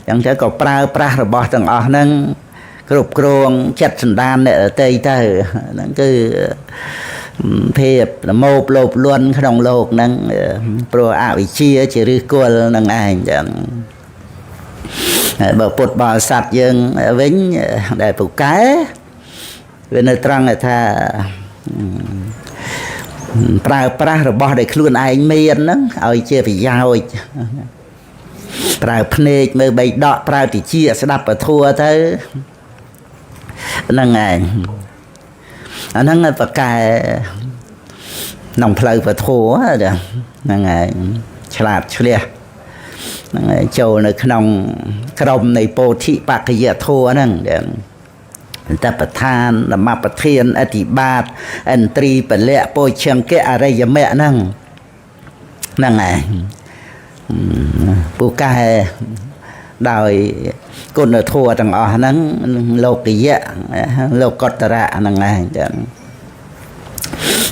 chẳng sẽ có pra rồi bò chẳng o nâng cục ruộng chất sần đan nè ở tây tới nâng cứ thiệp là một lộp luôn cái đồng lộp nâng pro vị chia chỉ rư cô nâng ảnh បើពុតបរិស័ទយើងវិញដែលពូកែវានៅត្រង់ថាប្រើប្រាស់របស់ដែលខ្លួនឯងមានហ្នឹងឲ្យជាប្រយោជន៍ប្រើភ្នែកមើលបីដកប្រើតិចស្ដាប់ពធัวទៅហ្នឹងឯងអាហ្នឹងបកែក្នុងផ្លូវពធัวហ្នឹងឯងឆ្លាតឆ្លះហ្នឹងឯងចូលនៅក្នុងក្រុមនៃពោធិបក្ខយធัวហ្នឹងតបឋានធម្មប្រធានអធិបាតឥន្ទ្រីពលៈពោជង្គៈអរិយមគ្គហ្នឹងឯងពូកែដោយគុណធម៌ទាំងអស់ហ្នឹងលោកយៈលោកតរៈហ្នឹងឯង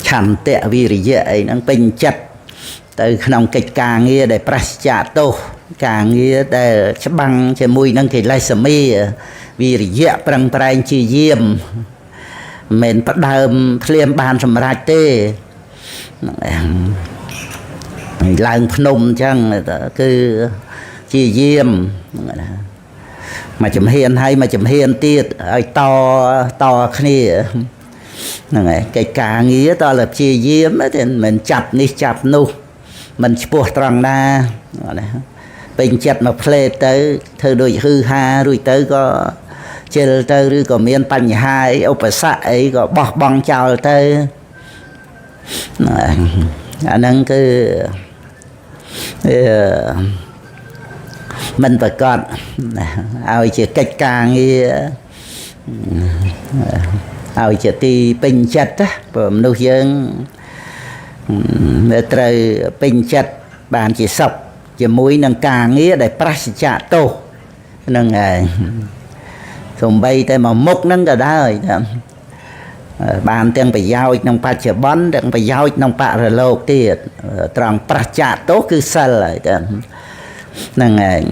ឆន្ទៈវិរិយៈអីហ្នឹងពេញចិត្តទៅក្នុងកិច្ចការងារដែលប្រសិទ្ធទោសការងារដែលច្បាំងជាមួយនឹងកិលេសមីវិរិយៈប្រឹងប្រែងជាយាមមិនផ្ដើមភ្លាមបានសម្រេចទេឡើងភ្នំអញ្ចឹងគឺជាយាមមកចំហៀនហើយមកចំហៀនទៀតឲ្យតគ្នាហ្នឹងហើយកិច្ចការងារតើជាយាមទេមិនចាប់នេះចាប់នោះមិនឈ្មោះត្រង់ណាពេញចិត្តមកផ្លេតទៅធ្វើដូចហឺហារួចទៅក៏ជិលទៅឬក៏មានបញ្ហាអីឧបសគ្គអីក៏បោះបង់ចោលទៅអាហ្នឹងគឺមិនប្រកបឲ្យជាកិច្ចការងារឲ្យជាទីពេញចិត្តព្រោះមនុស្សយើងនៅត្រូវពេញចិត្តបានជាសុខជាមួយនឹងការងារដែលប្រសិទ្ធទោសហ្នឹងឯងសំបីតែមកមុខហ្នឹងក៏ដែរបានទាំងប្រយោជន៍ក្នុងបច្ចុប្បន្នទាំងប្រយោជន៍ក្នុងបរិលោកទៀតត្រង់ប្រសិទ្ធទោសគឺសិលហើយហ្នឹងឯង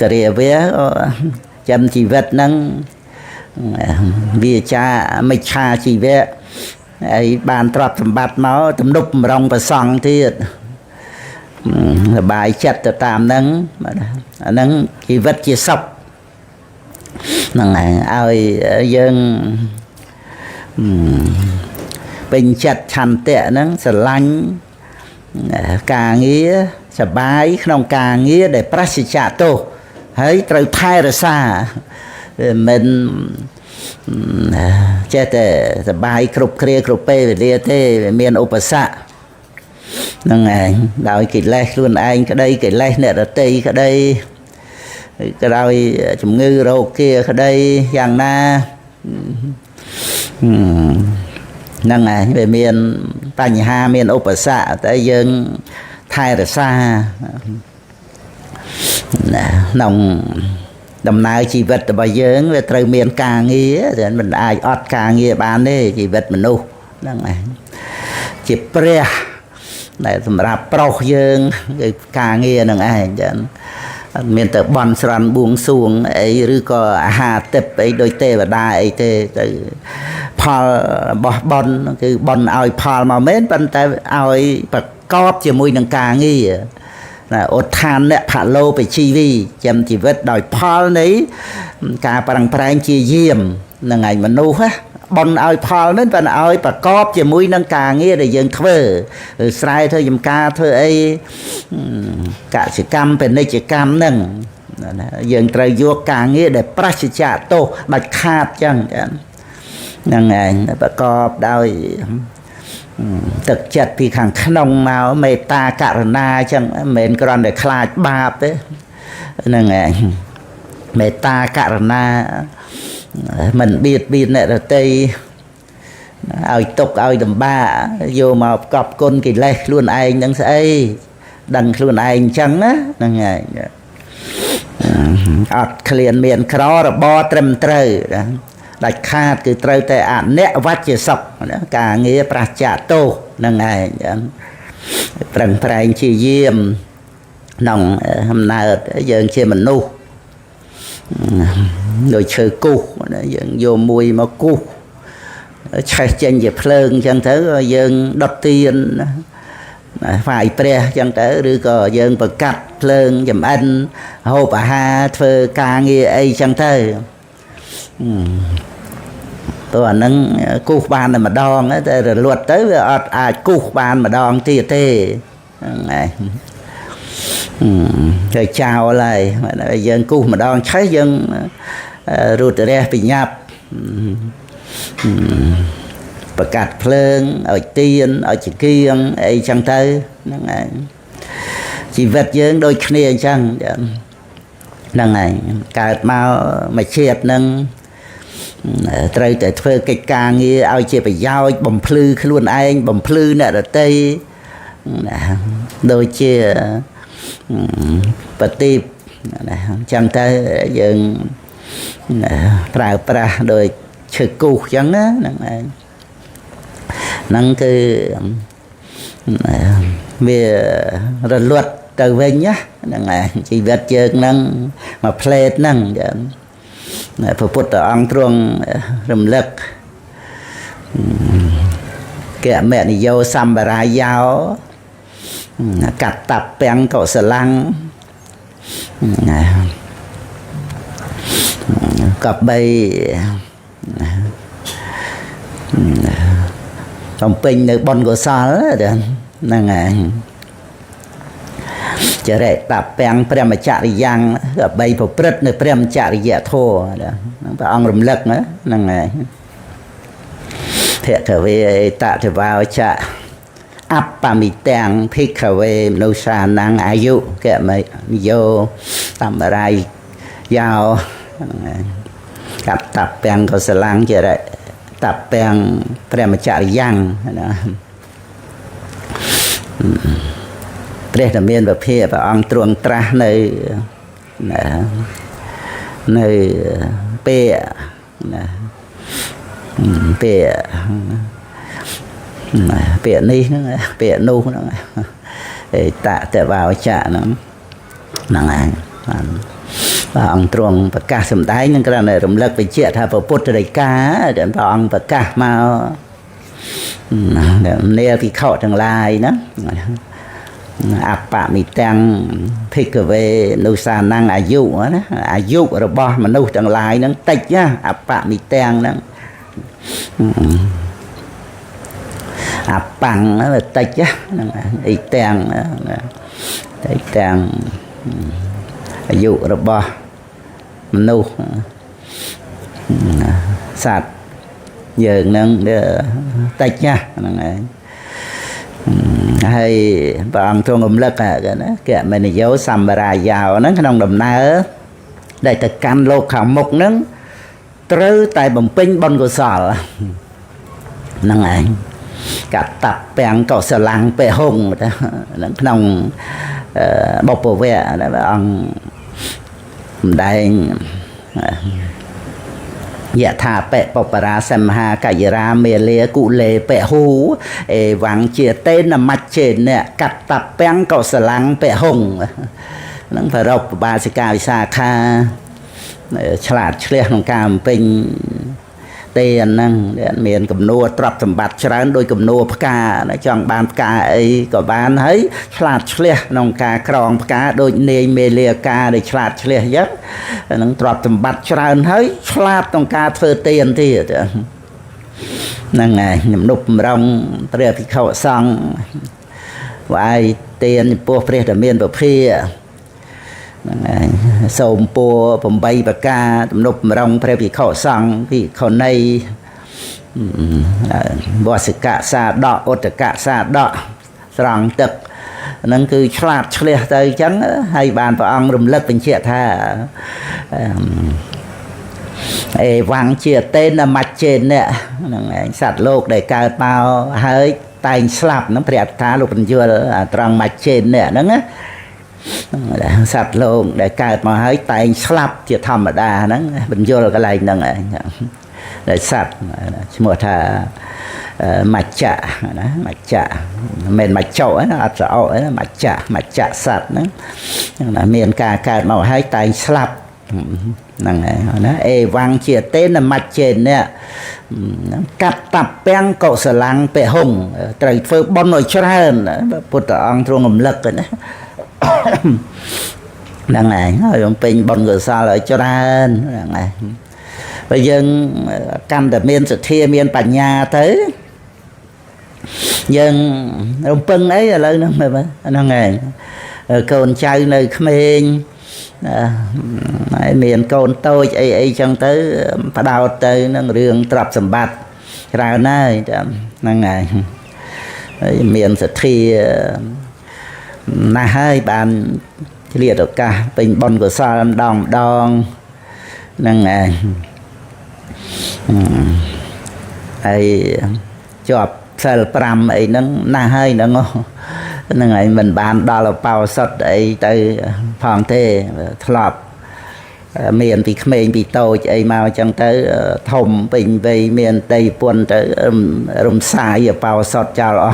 កិរិយាវាចាំជីវិតហ្នឹងវាចាមិច្ឆាជីវៈហើយបានទ្រព្យសម្បត្តិមកទំនុកម្រងប្រសង់ទៀតសបាយចិត្តទៅតាមហ្នឹងអាហ្នឹងជីវិតជាសុខហ្នឹងហើយឲ្យយើងពេញចិត្តឆន្ទៈហ្នឹងស្រឡាញ់ការងារសបាយក្នុងការងារដែលប្រសិទ្ធទោសហើយត្រូវថែរក្សាមិនចេះតែសបាយគ្រប់គ្រាគ្រប់ពេលវេលាទេមានឧបសគ្គហ្នឹងឯងដោយកិលេសខ្លួនឯងក្តីកិលេសអ្នកដទៃក្តីក៏ដោយជំងឺរោគាក្តីយ៉ាងណាហ្នឹងឯងវាមានបញ្ហាមានឧបសគ្គតែយើងថែរក្សាក្នុងដំណើរជីវិតរបស់យើងវាត្រូវមានការងារតែមិនអាចអត់ការងារបានទេជីវិតមនុស្សហ្នឹងឯងជាព្រះដែលសម្រាប់ប្រុសយើងគឺការងារហ្នឹងឯងចឹងមានតែបន់ស្រន់បួងសួងអីឬក៏អាហារទិព្វអីដោយទេវតាអីទេទៅផលរបស់បន់គឺបន់ឲ្យផលមកមែនប៉ុន្តែឲ្យប្រកបជាមួយនឹងការងារឧទ្ធានៈផលោបជីវីចាំជីវិតដោយផលនៃការប្រឹងប្រែងជាយាមនឹងឯងមនុស្សបន់ឲ្យផលហ្នឹងប៉ុន្តែឲ្យប្រកបជាមួយនឹងការងារដែលយើងធ្វើស្រែធ្វើចំការធ្វើអីកសិកម្មពាណិជ្ជកម្មហ្នឹងយើងត្រូវយកការងារដែលប្រសិទ្ធទោសដាច់ខាតចឹងហ្នឹងឯងប្រកបដោយទឹកចិត្តពីខាងក្នុងមកមេត្តាករុណាអញ្ចឹងមិនមែនគ្រាន់តែខ្លាចបាបទេហ្នឹងឯងមេត្តាករុណាមិនបៀតបៀនអ្នកដទៃឲ្យទុកឲ្យលំបាកយកមកប្រកបគុណកិលេសខ្លួនឯងនឹងស្អីដឹងខ្លួនឯងអញ្ចឹងណាហ្នឹងឯងអត់ឃ្លានមានក្ររបរត្រឹមត្រូវដាច់ខាតគឺត្រូវតែអនិវច្ចសុខការងារប្រសិទ្ធទោសហ្នឹងឯងប្រឹងប្រែងជាយាមក្នុងអំណើតយើងជាមនុស្សដូចឈើគូសយើងយកមួយមកគូសឆេះចេញជាភ្លើងអញ្ចឹងទៅយើងដុតទៀន phải pre chẳng tới rồi có dân bậc cắt lương dùm anh hộp ha phơ ca nghe ấy chẳng tới tôi nâng cú ban mà đòn á rồi luật tới cú ban mà đòn thì thế này rồi chào lại dân cú mà đòn thấy dân rụt ra bị nhập và cắt phơn ở tiên ở chỉ kiêng ấy chẳng tới chỉ vật dân đôi kia chẳng năng này cắt mau mà chết nâng trời tại thuê cái ca nghe ao chia phải giao bầm phư luôn anh bầm phư nè ở tây đôi chia bật tiệp chẳng tới dân pra đôi chữ cục chẳng á năng cái về luật từ bên nhá chỉ vật chơi năng mà plate năng phật Phật ông truong rầm lực kẻ mẹ này dâu xăm bà ra giáo cắt tập bèn cậu sờ lăng cặp bay trong pin được bon của sao đó năngจะได้ตับแปลงเปรมจาริยังกับใบผุปรึดในเปรมจาริยะโทพระองค์รำลึกนะนั่งไงเถอะเวตะเทวาจะอัปปามิแตงพิกเวมนุชานังอายุแกไม่โยทำอะไรยาวกับตับแปลงเขาสลังจะได้ตับแปลงเปรมจาริยังนะเรื่องเมียนแบบเพียบองตรวงตราในเปียเปียนี่เปียนูนั่นตะแต่ว่าจะนั่นไงองตรวงประกาศสมได้นั่นก็เลยรำลึกไปเชื่อถ้าพระพุทธได้กาเดี๋ยวพระองค์ประกาศมาเดี๋ยวเนี่ยที่เข้าทางลายนะอัปปะมิตังพิกเวนุสานังอายุระบอบมนุษย์ทั้งหลายนั้นติดนะอัปปะมิตังนั้นอัปปังนั่นlàติดนะอีตังติดตังอายุระบอบมนุษย์สัตว์อย่างนั้นติดนะนั่นไงให้พระองค์ทรงรำลึกแกมันโยสัมบรายาวนั้นขนมดำนาได้แต่การโลกข่าวมกนั้นตรึแต่บ่มปิ้งบนกุศลนั่นไงกับตับแปลงเก่าสลังเปหงนั่นขนมบอกปวดนะพระองค์ได้ยะธาเปะปปราสัมหากายราเมเลกุเลเปะหูหวังเจียเต้นมัดเชนเนี่ยกัดตับแป้งเก่าสลังเปะหงนั่งพระรบบาสิกาวิสาคาฉลาดเฉลียวของการเป็นเตียนนั่งเมียนกับนัวตรับสมบัติฉลาดโดยกับนัวพกาจังบานกาไอ้กับบานเฮ้ยฉลาดเฉลียวของการครองพกาโดยเนยเมเลียกาโดยฉลาดเฉลียวยักษ์นั่งตรับสมบัติฉลาดเฮ้ยฉลาดของการเฟอเตียนที่นั่งไงหนุ่มนุ่มรองเปรียบที่เขาสั่งว่าไอ้เตียนพวกเปรียบแต่เมียนแบบเพียสมปัวผมใบปากกาตำนบรองพระพิเขาสังพิเขาในบวสกะซาดอกอตกะซาดอกสรองตึกนั่นคือฉลาดเฉลียใจจังให้บานพระองค์รำลึกเป็นเชี่ยท่าวังเชี่ยเต้นมัดเจนเนี่ยสัตว์โลกได้การเมาเฮ้ยตายสลับน้ำเปรียบท่าลูกเป็นยัวตรังมัดเจนเนี่ยนั่นนะสัตว์โลกได้เกิดมาให้ตายสลับจะธรรมดานั้นเป็นโยนอะไรนั่งไงได้สัตว์สมมติถ้ามัจจะนะมัจจะเมนมัจเจ้านะอัศเอามัจจะสัตว์นั้นเมียนกาเกิดมาให้ตายสลับ năng này nó ê vang chia tên là mặt trên nè cắt tập beng cậu sờ lăng bẹ hùng trời phơi bon nồi trơn bột ong trong ngầm lực rồi đấy năng này ông pin bon người xa lại cho ra năng này bây giờ căn được miền sự thiên miền bản nhà tới dân ông pưng ấy là lên năng này con trai nơi Khmer miền con tôi ấy chẳng tới bắt đầu tới nó riêng tập sầm bát ra nơi năng này miền sự thi là hai bạn liệt được cả bình bon của sao đòn đòn năng này ấy chọp sờ pram ấy nó là hai nó ngon năng này mình bàn đó là bao sốt ấy tới phòng thế thọp miền bị Khmer bị tôi ấy mau chẳng tới thùng bình về miền Tây buồn tới rùm xài ở bao sốt cho nó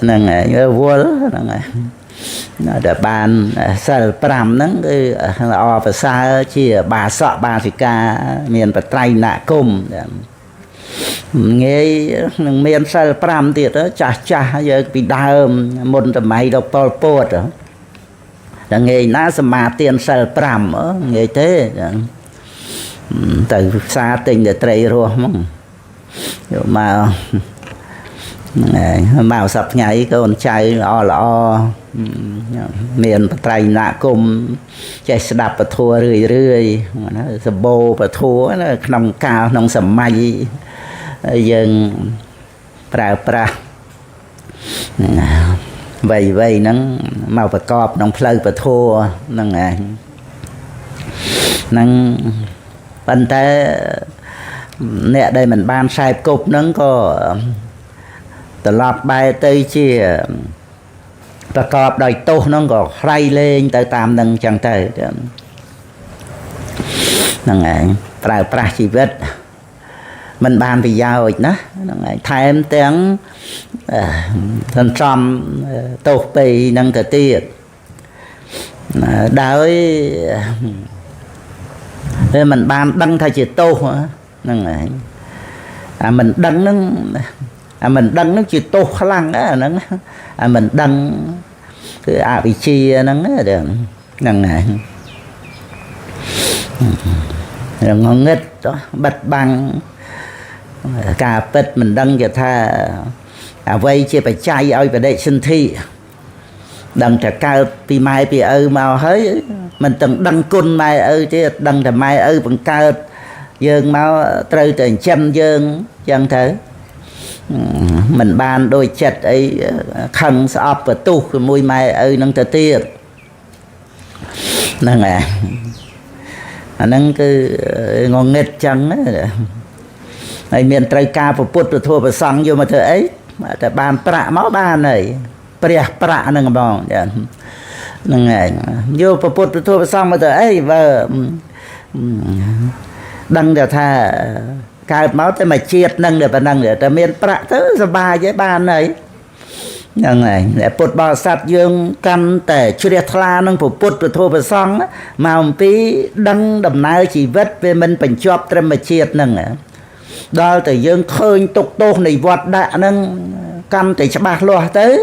năng này vua năng này để bàn sờ pram nó ở và xa chia bà sọ bà thì ca miền bờ tây nạ cùng nghe miền sờ pram thì đó chả giờ bị đau môn tầm mày đọc Pol Pot đó là nghe ná mà tiền sờ pram nghe thế từ xa tình để tây rồi mà màu sập nhảy con trai lo miền tây nạ cùng chạy đạp và thua rưỡi sập bô và thua nó nòng cao nòng sầm may dân pra vậy nó màu và cọp nòng phơi và thua nâng bên té nè đây mình ban sai cục nó có từ lọt bài tới chia và cọp đời tô nó có ray lên tới tam nâng chẳng tới nâng ảnh pra chi vết mình bàn vì giao rồi đó thay em tiếng thần trầm tô bì nâng cơ tiết đói mình bàn đăng thay chỉ tô nâng ảnh mình đăng nó mình đăng nó chỉ tô khá lăng á mình đăng cái bị chi nó được nâng này ngon nghịch đó bật bằng cà bật mình đăng cho tha vây chia phải chay ơi về đây sinh thị đăng trả cao vì mai vì màu hơi mình từng đăng côn mai chứ đăng trả mai bằng cao dương máu trơi từ trăm dương chẳng thế mình ban đôi chật ấy khăn sọp và tu cái mùi mai nâng tờ tiết nâng nâng cứ ngon nghịch chẳng ấy miền tây ca và bút và thua và xong vô mà thơ ấyแต่บานประม้าบานเลยเปรียประนึงบองเดี๋ยวนั่งไงโยประพุทธทั่วไปซ่องมาแต่ไอ้ว่าดังเดี๋ยวถ้าการเมาแต่มาเชียดนั่งเดี๋ยวไปนั่งเดี๋ยวแต่เมียนประเธอสบายใจบานเลยยังไงแต่ปุตบาสัตยืงกันแต่เชียทลานั่งผู้ปุตทั่วไปซ่องมาปีดังดำนายชีวิตเป็นมันเป็นจอบแต่มาเชียดนั่งđó từ dương khơi tục tô này vọt đạ nâng căn thì cho bạc loa tới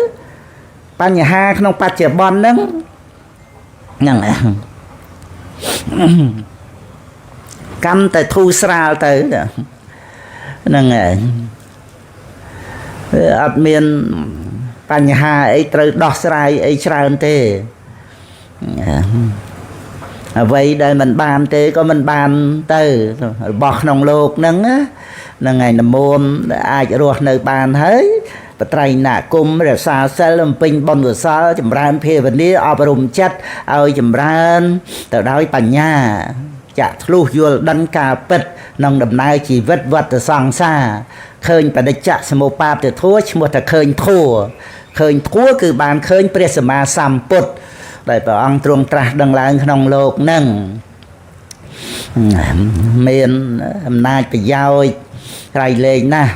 ban nhà ha không bạc chè bon nâng nâng căn thì thu sra tới nâng admin ban nhà ha ấy từ đọt srai ấy tràn tê vậy đây mình bàn tê có mình bàn từ bọt nòng lột nâng á nâng ngày nằm môn ai ruột nơi bàn hết và trai nạ cung rồi xa xa lâm pin bon của xa chùm ran phê vấn đi ở rùm chất ơi chùm ran từ đó bà nhà chả lưu vô đăng cà bật nông đầm nay chỉ vất vật từ sang xa khơi bà địch chạ mô pa từ thua một là khơi thua cứ bàn khơi presma sam put đại bảo ông trung tra đăng lại nông lột nâng miền nay phải giao rày lên nè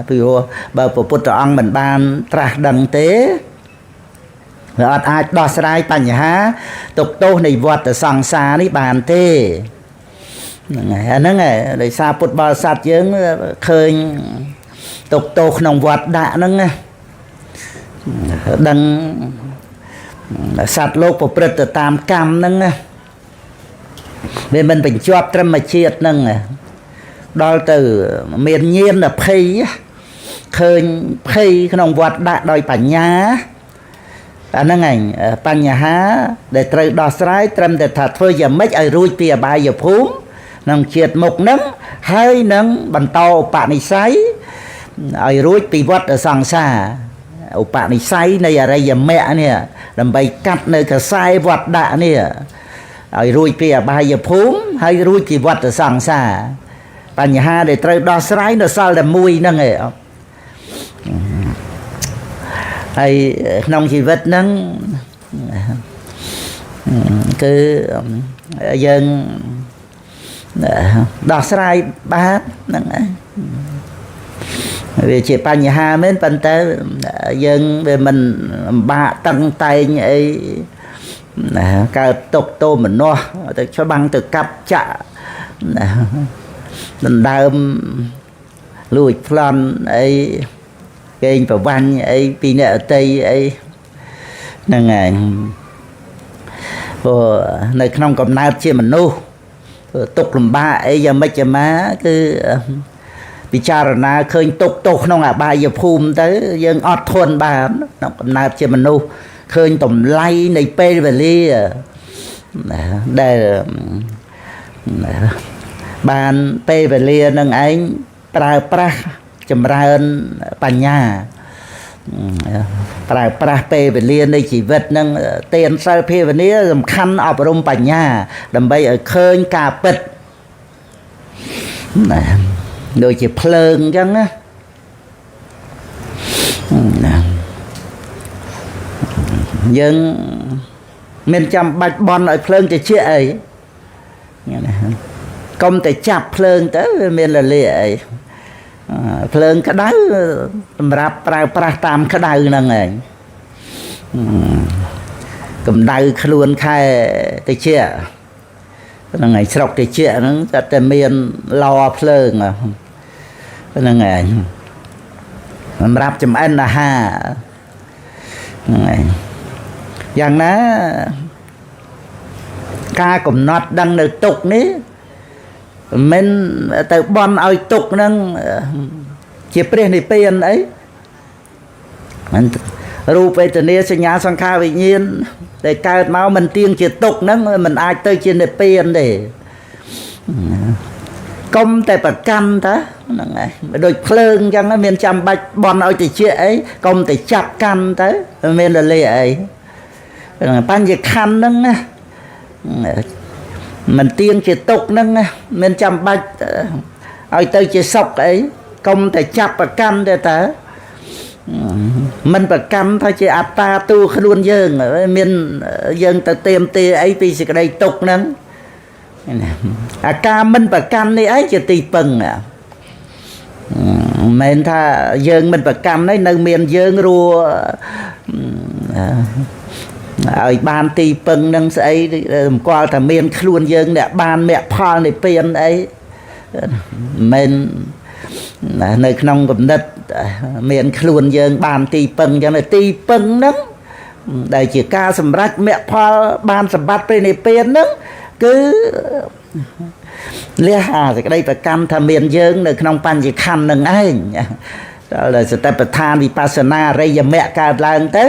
ví dụ bà phụ trợ ông mình ban tra đăng tế វាអត់អាចដោះស្រាយបញ្ហាទុក្ខទោសនៃវដ្តសង្សារនេះបានទេហ្នឹងហើយអាហ្នឹងឯងដោយសារពុទ្ធបរិស័ទយើងឃើញទុក្ខទោសក្នុងវត្តដាក់ហ្នឹងដឹងសត្វលោកប្រព្រឹត្តទៅតាមកម្មហ្នឹងវាមិនបញ្ជាប់ត្រឹមជាតិហ្នឹងដល់ទៅមានញាណភ័យឃើញភ័យក្នុងវត្តដាក់ដោយបញ្ញាអាហ្នឹងឯងបញ្ហាដែលត្រូវដោះស្រាយត្រឹមតែថាធ្វើយ៉ាងម៉េចឲ្យរួចពីអបាយភូមិក្នុងជាតិមុខហ្នឹងហើយនឹងបន្តឧបនិស្ស័យឲ្យរួចពីវដ្តសង្សារឧបនិស្ស័យនៃអរិយមគ្គនេះដើម្បីកាត់នៅខ្សែវត្តដាក់នេះឲ្យរួចពីអបាយភូមិហើយរួចពីវដ្តសង្សារបញ្ហាដែលត្រូវដោះស្រាយនៅសល់តែមួយហ្នឹងឯងហើយក្នុងជីវិតហ្នឹងគឺយើងដោះស្រាយបានហ្នឹងឯងវាជាបញ្ហាមែនប៉ុន្តែយើងវាមិនលំបាកតឹងតែងអីកើតទុកទោមនោះទៅច្បាំងទៅកាប់ចាក់ដណ្ដើមលួចប្លន់អីកេងប្រវាញ់អីពីអ្នកអតីអីហ្នឹងហើយព្រោះនៅក្នុងកំណើតជាមនុស្សទុកលំបាកអីយ៉ាងម៉េចយ៉ាងម៉ាគឺពិចារណាឃើញទុកទោសក្នុងអបាយភូមិទៅយើងអត់ធន់បានក្នុងកំណើតជាមនុស្សឃើញតម្លៃនៃពេលវេលាដែលបានពេលវេលានឹងឯងប្រើប្រាស់ចម្រើនបញ្ញាប្រើប្រាស់ពេលវេលានៃជីវិតនឹងទានសិលភាវនាសំខាន់អប់រំបញ្ញាដើម្បីឲ្យឃើញការពិតដូចជាភ្លើងអញ្ចឹងណាយើងមិនចាំបាច់បន់ឲ្យភ្លើងតិចអីកុំតែចាប់ភ្លើងទៅវាមានរលាកអីភ្លើងក្តៅសម្រាប់ប្រើប្រាស់តាមក្តៅហ្នឹងឯងកម្ដៅខ្លួនខែតិចហ្នឹងឯងស្រុកតិចហ្នឹងតែមានឡភ្លើងហ្នឹងឯងសម្រាប់ចម្អិនអាហារហ្នឹងឯងយ៉ាងណាការកំណត់ដឹងនៅទុកនេះមិនទៅបន់ឲ្យទុកហ្នឹងជាព្រះនិព្វានអីមិនរូបវេទនាសញ្ញាសង្ខារវិញ្ញាណដែលកើតមកមិនទៀងជាទុកហ្នឹងមិនអាចទៅជានិព្វានទេកុំតែប្រកាន់តាហ្នឹងឯងដូចភ្លើងអញ្ចឹងមានចាំបាច់បន់ឲ្យតិចអីកុំតែចាប់កាន់ទៅមានរលាអីបញ្ញខណ្ឌហ្នឹងណាមិនទៀងជាទុកហ្នឹងមានចាំបាច់ឲ្យទៅជាសុខអីកុំតែចាប់ប្រកាន់ទេតាមិនប្រកាន់ថាជាអត្តាតួខ្លួនយើងមានយើងទៅទៀមទាអីពីសេចក្តីទុកហ្នឹងអាការមិនប្រកាន់នេះឯងជាទីពឹងមិនមែនថាយើងមិនប្រកាន់ទេនៅមានយើងរួឲ្យបានទីពឹងនឹងស្អីសម្គាល់ថាមានខ្លួនយើងអ្នកបានមគ្គផលនិព្វានអីមិននៅក្នុងគំនិតមានខ្លួនយើងបានទីពឹងចឹងទីពឹងហ្នឹងដែលជាការសម្រេចមគ្គផលបានសម្បត្តិព្រះនិព្វានហ្នឹងគឺលះអាសេចក្តីប្រកម្មថាមានយើងនៅក្នុងបញ្ញខណ្ឌនឹងឯងដល់សតិប្បដ្ឋានវិបស្សនាអរិយមគ្គកើតឡើងទៅ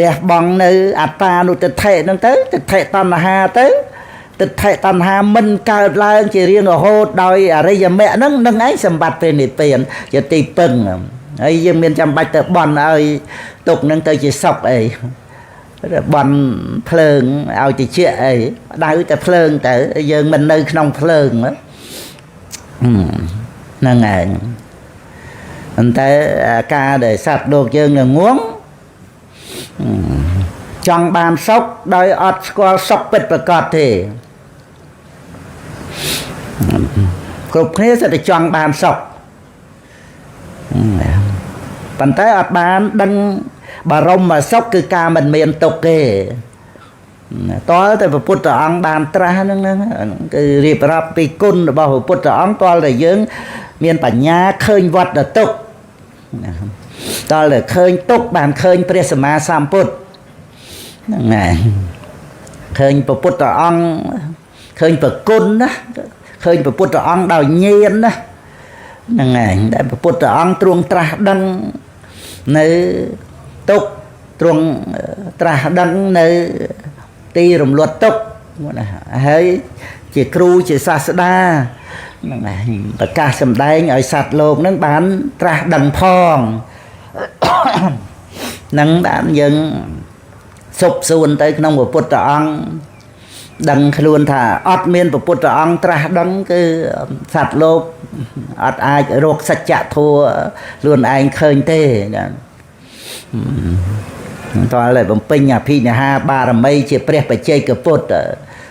លះបង់នៅអត្តានុទិដ្ឋិហ្នឹងទៅទិដ្ឋិតណ្ហាទៅទិដ្ឋិតណ្ហាមិនកើតឡើងជារៀងរហូតដោយអរិយមគ្គហ្នឹងនឹងឯងសម្បត្តិព្រះនិព្វានជាទីពឹងហើយយើងមានចាំបាច់ទៅបន់ឲ្យទុកហ្នឹងទៅជាសុខអីបន់ភ្លើងឲ្យតិចអីដៅតែភ្លើងទៅយើងមិននៅក្នុងភ្លើងហ្នឹងឯងប៉ុន្តែការដែលសត្វលោកយើងងងចង់បានសុខដោយអត់ស្គាល់សុខពិតប្រាកដទេគ្រប់គ្នាសិតតែចង់បានសុខប៉ុន្តែអត់បានដឹង bà rong mà sốc cứ ca mình miền tục kì tối thì Phật tử ông bàn tra cái riệp rạp bị cun bảo Phật tử ông tối là dưỡng miền bản nhà khơi vật là tục tối là khơi tục bàn khơi Presma Samput này khơi Phật tử ông khơi Phật cun đó khơi Phật tử ông đào nhiên đó này để Phật tử ông truông tra đăng nơi tục truông tra đăng nơi ti rồng luật tục hay chỉ kêu chỉ sa đa tất cả sầm đai ở sạt lồng nâng bán tra đằng phong nâng bán dân sụp xuân tới nông của Phật ông đằng luôn thà ọt miên của Phật ông tra đằng cái sạt lồng ọt ai ruột sạch chạ thua luôn anh khơi tê toa lại bằng pin nhà phi nhà ha ba làm mây chỉ pre phải chơi cái pot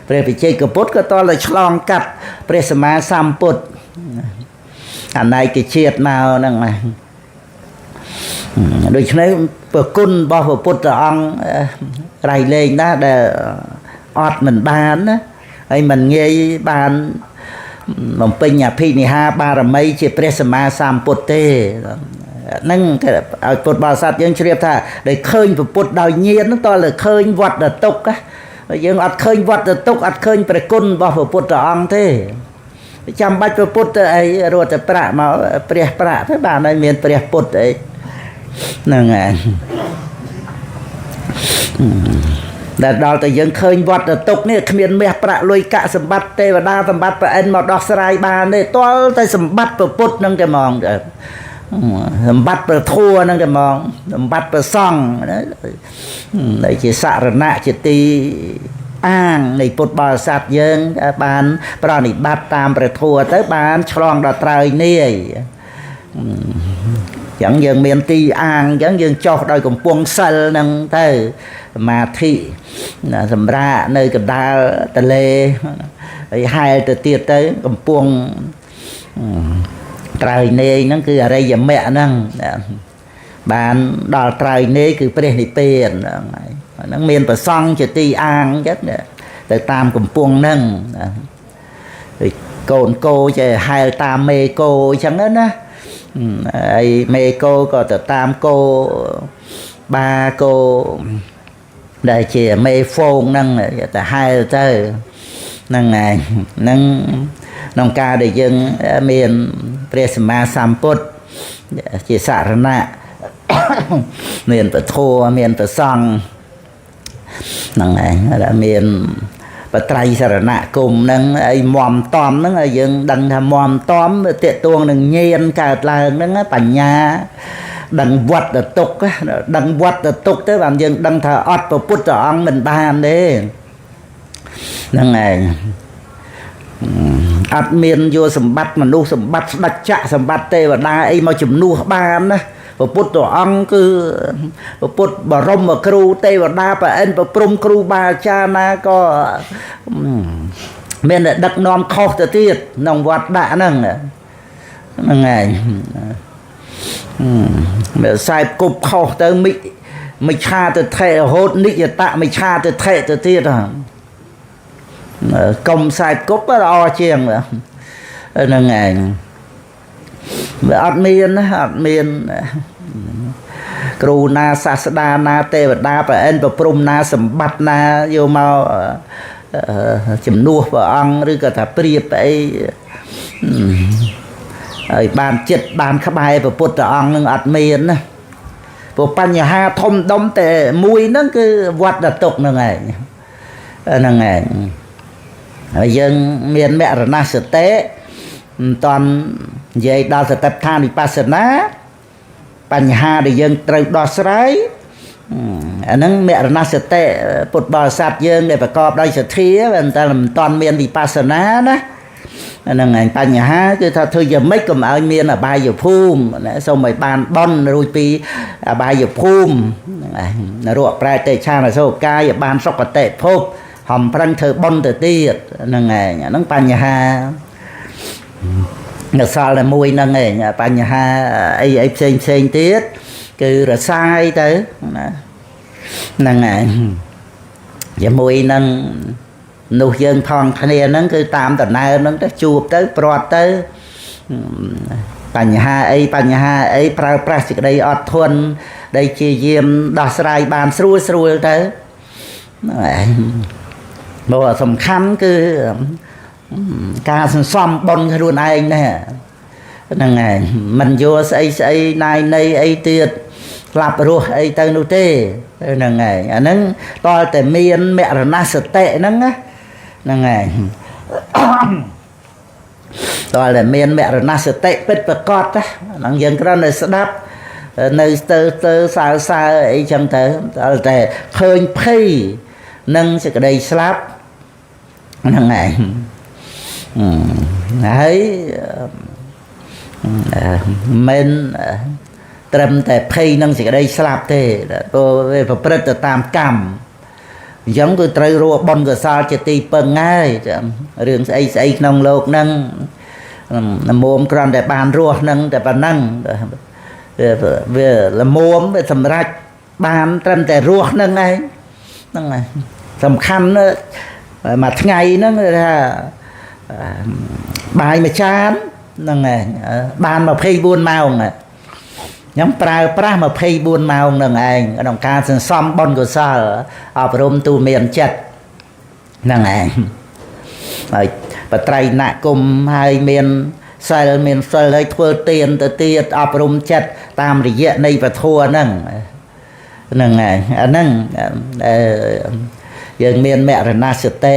pre phải chơi cái pot cái toa lại chlong cặp Presma Samput anh này cái chiết nào năng này đôi khi này bờ cun bao bờ pot ông rải lên đó để ọt mình bán á hay mình nghe bán bằng pin nhà phi nhà ha ba làm mây chỉ Presma Samput tê nâng cái Phật Bảo Sát dân chìa thà để khơi Phật đào nhiên nó to là khơi vật là tục á dân ắt khơi vật là tục ắt khơi phải côn vào Phật ông thế chăm bách Phật ấy rồiจะประมาเปรียประthế bà này miềnเปรีย Phật ấy nè ngài để đào từ dân khơi vật là tục này miền miềnประลุยกะสมบัติเทวดาสมบัติเป็น một đọt sài bà này to tớiสมบัติPhật nâng cái mong bắt bờ thua năng cái mong bắt bờ song đấy chỉ xạ rồi nạ chỉ ti an này Phật Bảo Sát dân bàn này bắt tam bờ thua tới bàn chlong đợt trời này chẳng dân miền ti an chẳng dân cho đôi cùng buông sel năng tới mà thị là sầm ra nơi cái đa tà lê hai từ tiệt tới cùng buông trời này nó cứ ở đây giờ mẹ nâng bạn đò trời này cứ bên này tiền nó miền bờ sông chỉ ti an chết từ tam cùng buông nâng cồn cô chơi hai tam mê cô chẳng hết á mê cô có từ tam cô ba cô đây chỉ mê phôn nâng từ hai tới nâng này nâng nông ca để dân miền Presma Samput chỉ xả ra nạ miền tự thô miền tự song nâng này là miền và trai xả ra nạ cùng nâng ấy mòm tóm nâng ở dân đằng thà mòm tóm tiện tuông nâng nhiên cả là nâng bản nhà đằng vật ở tục đằng vật ở tục tới bạn dân đằng thà ọt và put ở ông mình bàn đấy nâng này admin vô sầm bắt mà nu sầm bắt đặt chạ sầm bắt tê và đa ấy mà chùm nu ban đó và put tổ ông cứ put bà rong mà kêu tê và đa bà anh bà prum kêu bà cha na có men là đặt nom khó từ tiệt nòng vật đã nâng ngày mẹ sai cục khó tới mình cha từ thệ hốt nít giờ tạ mình cha từ thệ từ tiệt à công sai cúp đó o chiêng nữa nên ngày admin kêu na sasda na tê và đa và en và prum na sầm bát na vô mau chấm nua và ăn rồi cả thà priệp ấy bàn chật bàn khắp hai và put ở ăn nhưng admin nè bộ pan nhà ha thông đông tệ mùi nó cứ vặt là tục nữa ngày nên ngày dân miền mẹ rồi na sửa tế toàn vậy đào sẽ tập than đi pasana pan ha để dân trời đào sấy nâng mẹ rồi na sửa tế Phật Bảo Sát dân để phải cọp đây sửa thía và người ta làm toàn miền đi pasana đó nâng ngày pan ha cứ thôi giờ mấy cầm ở miền ở bài giờ phum xong rồi bàn bon rồi pi ở bài giờ phum rồi prai tê cha là số ca giờ bàn sọc tệ phum hòm prang thơ bon từ tiệt nâng ngày nâng pan ha ngờ sao là mùi nâng ngày pan ha ấy xây tiết cứ rồi sai tới nâng này và mùi nâng nụ dân thon khăn nâng cứ tam tận này nâng tới chụp tới prọt tớiបញ្ហាអីប្រើប្រាស់សេចក្តីអត់ធន់ដែលជាយាមដោះស្រាយបានស្រួលទៅមកសំខាន់គឺការសន្សំបុណ្យខ្លួនឯងណាហ្នឹងហើយមិនយកស្អីណៃនៃអីទៀតស្លាប់រស់អីទៅនោះទេហ្នឹងហើយអាហ្នឹងតើតែមានមរណសតិហ្នឹងណាហ្នឹងហើយតើតែមានមរណសតិពិតប្រកបហ្នឹងយើងគ្រាន់តែស្ដាប់នៅទៅសើអីចឹងទៅតែឃើញភ័យនឹងសេចក្តីស្លាប់ហ្នឹងឯងហើយមិនត្រឹមតែភ័យនឹងសេចក្តីស្លាប់ទេព្រោះវាប្រព្រឹត្តទៅតាមកម្មអញ្ចឹងគឺត្រូវរកបុណ្យកុសលជាទីពឹងហើយរឿងស្អីក្នុងโลกហ្នឹងល្មមគ្រាន់តែបានរស់ហ្នឹងតែប៉ុណ្ណឹងវាល្មមវាសម្រេចបានត្រឹមតែរស់ហ្នឹងឯងហ្នឹងហើយសំខាន់មួយថ្ងៃហ្នឹងថាបាយមួយចានហ្នឹងឯងបាន24ម៉ោងខ្ញុំប្រើប្រាស់24ម៉ោងហ្នឹងឯងក្នុងការសន្សំបុណ្យកុសលអប់រំទូមានចិត្តហ្នឹងឯងហើយបត្រៃណគុំហើយមានសិលឲ្យធ្វើទានទៅទៀតអប់រំចិត្តតាមរយៈនៃពធហ្នឹងហ្នឹងឯងអាហ្នឹងយើងមានមរណសតិ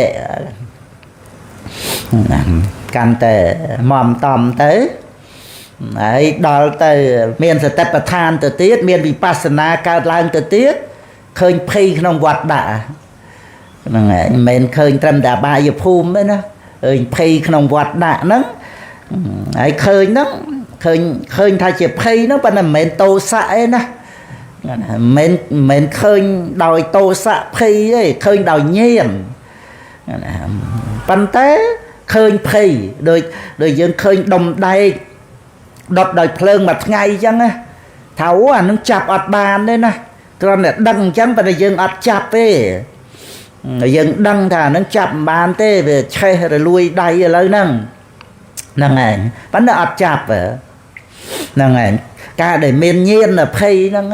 កាន់តែមមតំទៅហើយដល់ទៅមានសតិប្បដ្ឋានទៅទៀតមានវិបស្សនាកើតឡើងទៅទៀតឃើញភ័យក្នុងវត្តដាក់ហ្នឹងហើយមិនមែនឃើញត្រឹមតែអបាយភូមិទេណាឃើញភ័យក្នុងវត្តដាក់ហ្នឹងហើយឃើញហ្នឹងឃើញថាជាភ័យហ្នឹងប៉ុន្តែមិនមែនតោសៈទេណាមិនមែនឃើញដោយតោសៈភ័យទេឃើញដោយញាណប៉ុន្តែឃើញភ័យដូចយើងឃើញដុំដែកដុតដោយភ្លើងមួយថ្ងៃអញ្ចឹងណាថាអូអានឹងចាប់អត់បានទេណាគ្រាន់តែដឹងអញ្ចឹងប៉ុន្តែយើងអត់ចាប់ទេយើងដឹងថាអានឹងចាប់មិនបានទេវាឆេះរលួយដៃឥឡូវហ្នឹងឯងប៉ុន្តែអត់ចាប់ហ្នឹងឯងការដែលមានញាណភ័យហ្នឹង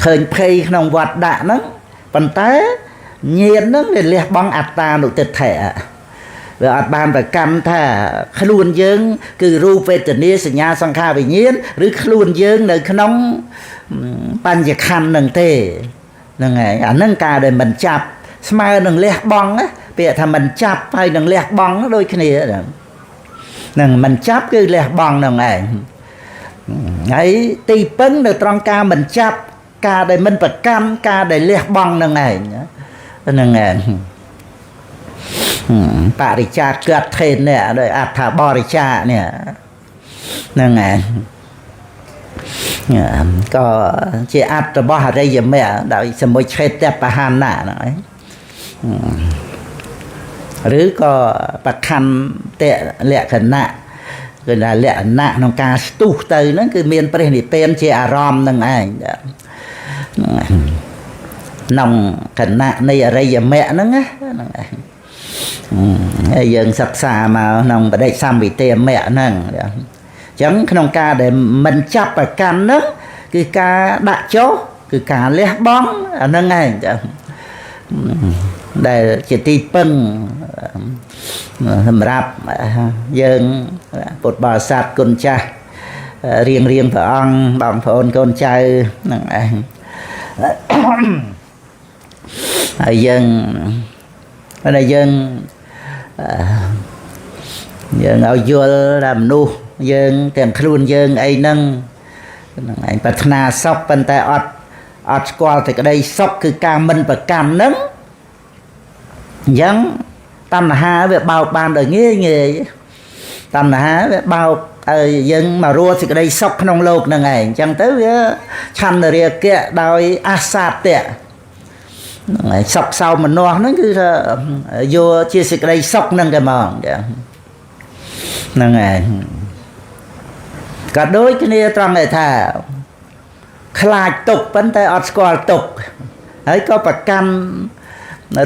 ឃើញភ័យក្នុងវត្តដាក់ហ្នឹងប៉ុន្តែញាណហ្នឹងវាលះបង់អត្តានុទិដ្ឋិវាអត់បានប្រកម្មថាខ្លួនយើងគឺរូបវេទនាសញ្ញាសង្ខារវិញ្ញាណឬខ្លួនយើងនៅក្នុងបញ្ញខណ្ឌនឹងទេហ្នឹងហើយអាហ្នឹងការដែលមិនចាប់ស្មើនឹងលះបង់ពាក្យថាមិនចាប់ហើយនឹងលះបង់ដូចគ្នាហ្នឹងមិនចាប់គឺលះបង់ហ្នឹងឯងហើយទីពឹងនៅត្រង់ការមិនចាប់ការដែលមិនប្រកម្មការដែលលះបង់ហ្នឹងឯងហ្នឹងឯងបរិច្ចាគថេននេះដោយអត្ថបរិច្ចានេះហ្នឹងឯងក៏ជាអត្ថរបស់អរិយមគ្គដោយសមុច្ឆេតបហានៈហ្នឹងឯងឬក៏បខន្តលក្ខណៈគឺថាលក្ខណៈក្នុងការស្ទុះទៅហ្នឹងគឺមានព្រះនិព្វានជាអារម្មណ៍ហ្នឹងឯងក្នុងគណៈនៃអរិយមគ្គហ្នឹងហ្នឹងឯងហើយយើងសិក្សាមកក្នុងបដិសម្វិទាមគ្គហ្នឹងអញ្ចឹងក្នុងការដែលមិនចាប់ប្រកាន់ហ្នឹងគឺការដាក់ចុះគឺការលះបង់អាហ្នឹងឯងដែលជាទីពឹងសម្រាប់យើងពុទ្ធបរិស័ទគុណចាស់រៀងព្រះអង្គបងប្អូនកូនចៅហ្នឹងឯងហើយយើងឲ្យយល់ថាមនុស្សយើងទាំងខ្លួនយើងអីហ្នឹងឯងប្រាថ្នាសុខប៉ុន្តែអត់ស្គាល់តែក្តីសុខគឺការមិនប្រកម្មហ្នឹងអញ្ចឹងតណ្ហាវាបោកបានដោយងាយតណ្ហាវាបោកឲ្យយើងមករស់សេចក្តីសុខក្នុងโลกហ្នឹងឯងអញ្ចឹងទៅវាឆន្ទរាគៈដោយអាសាទៈហ្នឹងហើយសុខសោមនស្សហ្នឹងគឺថាយកជាសេចក្តីសុខហ្នឹងតែហ្មងហ្នឹងហើយក៏ដូចគ្នាត្រង់ដែលថា ខ្លាចទុកប៉ុន្តែអត់ស្គាល់ទុកហើយក៏ប្រកាន់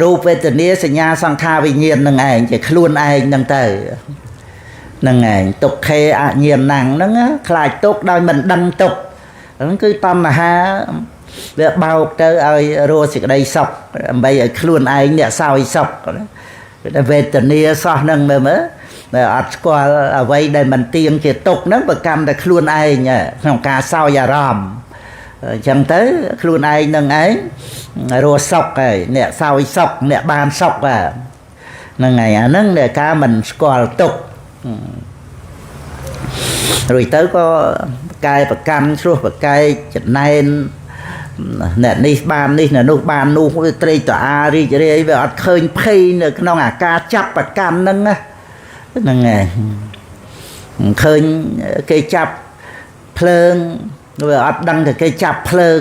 រូបវេទនាសញ្ញាសង្ខារវិញ្ញាណនឹងឯងជាខ្លួនឯងនឹងទៅនឹងឯងទុក្ខេអញ្ញាណហ្នឹងខ្លាចទុកដោយមិនដឹងទុកហ្នឹងគឺតណ្ហាវាបោកទៅឲ្យរស់សេចក្តីសុខដើម្បីឲ្យខ្លួនឯងអ្នកសោយសុខវេទនាសោះហ្នឹងមើលតែអត់ស្គាល់អ្វីដែលមិនទៀងជាទុកហ្នឹងប្រកាន់តែខ្លួនឯងក្នុងការសោយអារម្មណ៍អញ្ចឹងទៅខ្លួនឯងនឹងឯងរស់សុខហើយអ្នកសោយសុខអ្នកបានសុខហ្នឹងហើយអាហ្នឹងដែលការមិនស្គាល់ទុករួចទៅក៏កាយប្រកាន់ឆ្លោះប្រកែកចំណែនអ្នកនេះបាននេះអ្នកនោះបាននោះវាត្រេកត្រអាលរីករាយវាអត់ឃើញភ័យនៅក្នុងអាការចាប់ប្រកាន់ហ្នឹងហ្នឹងហើយឃើញគេចាប់ភ្លើងវាអត់ដឹងតែគេចាប់ភ្លើង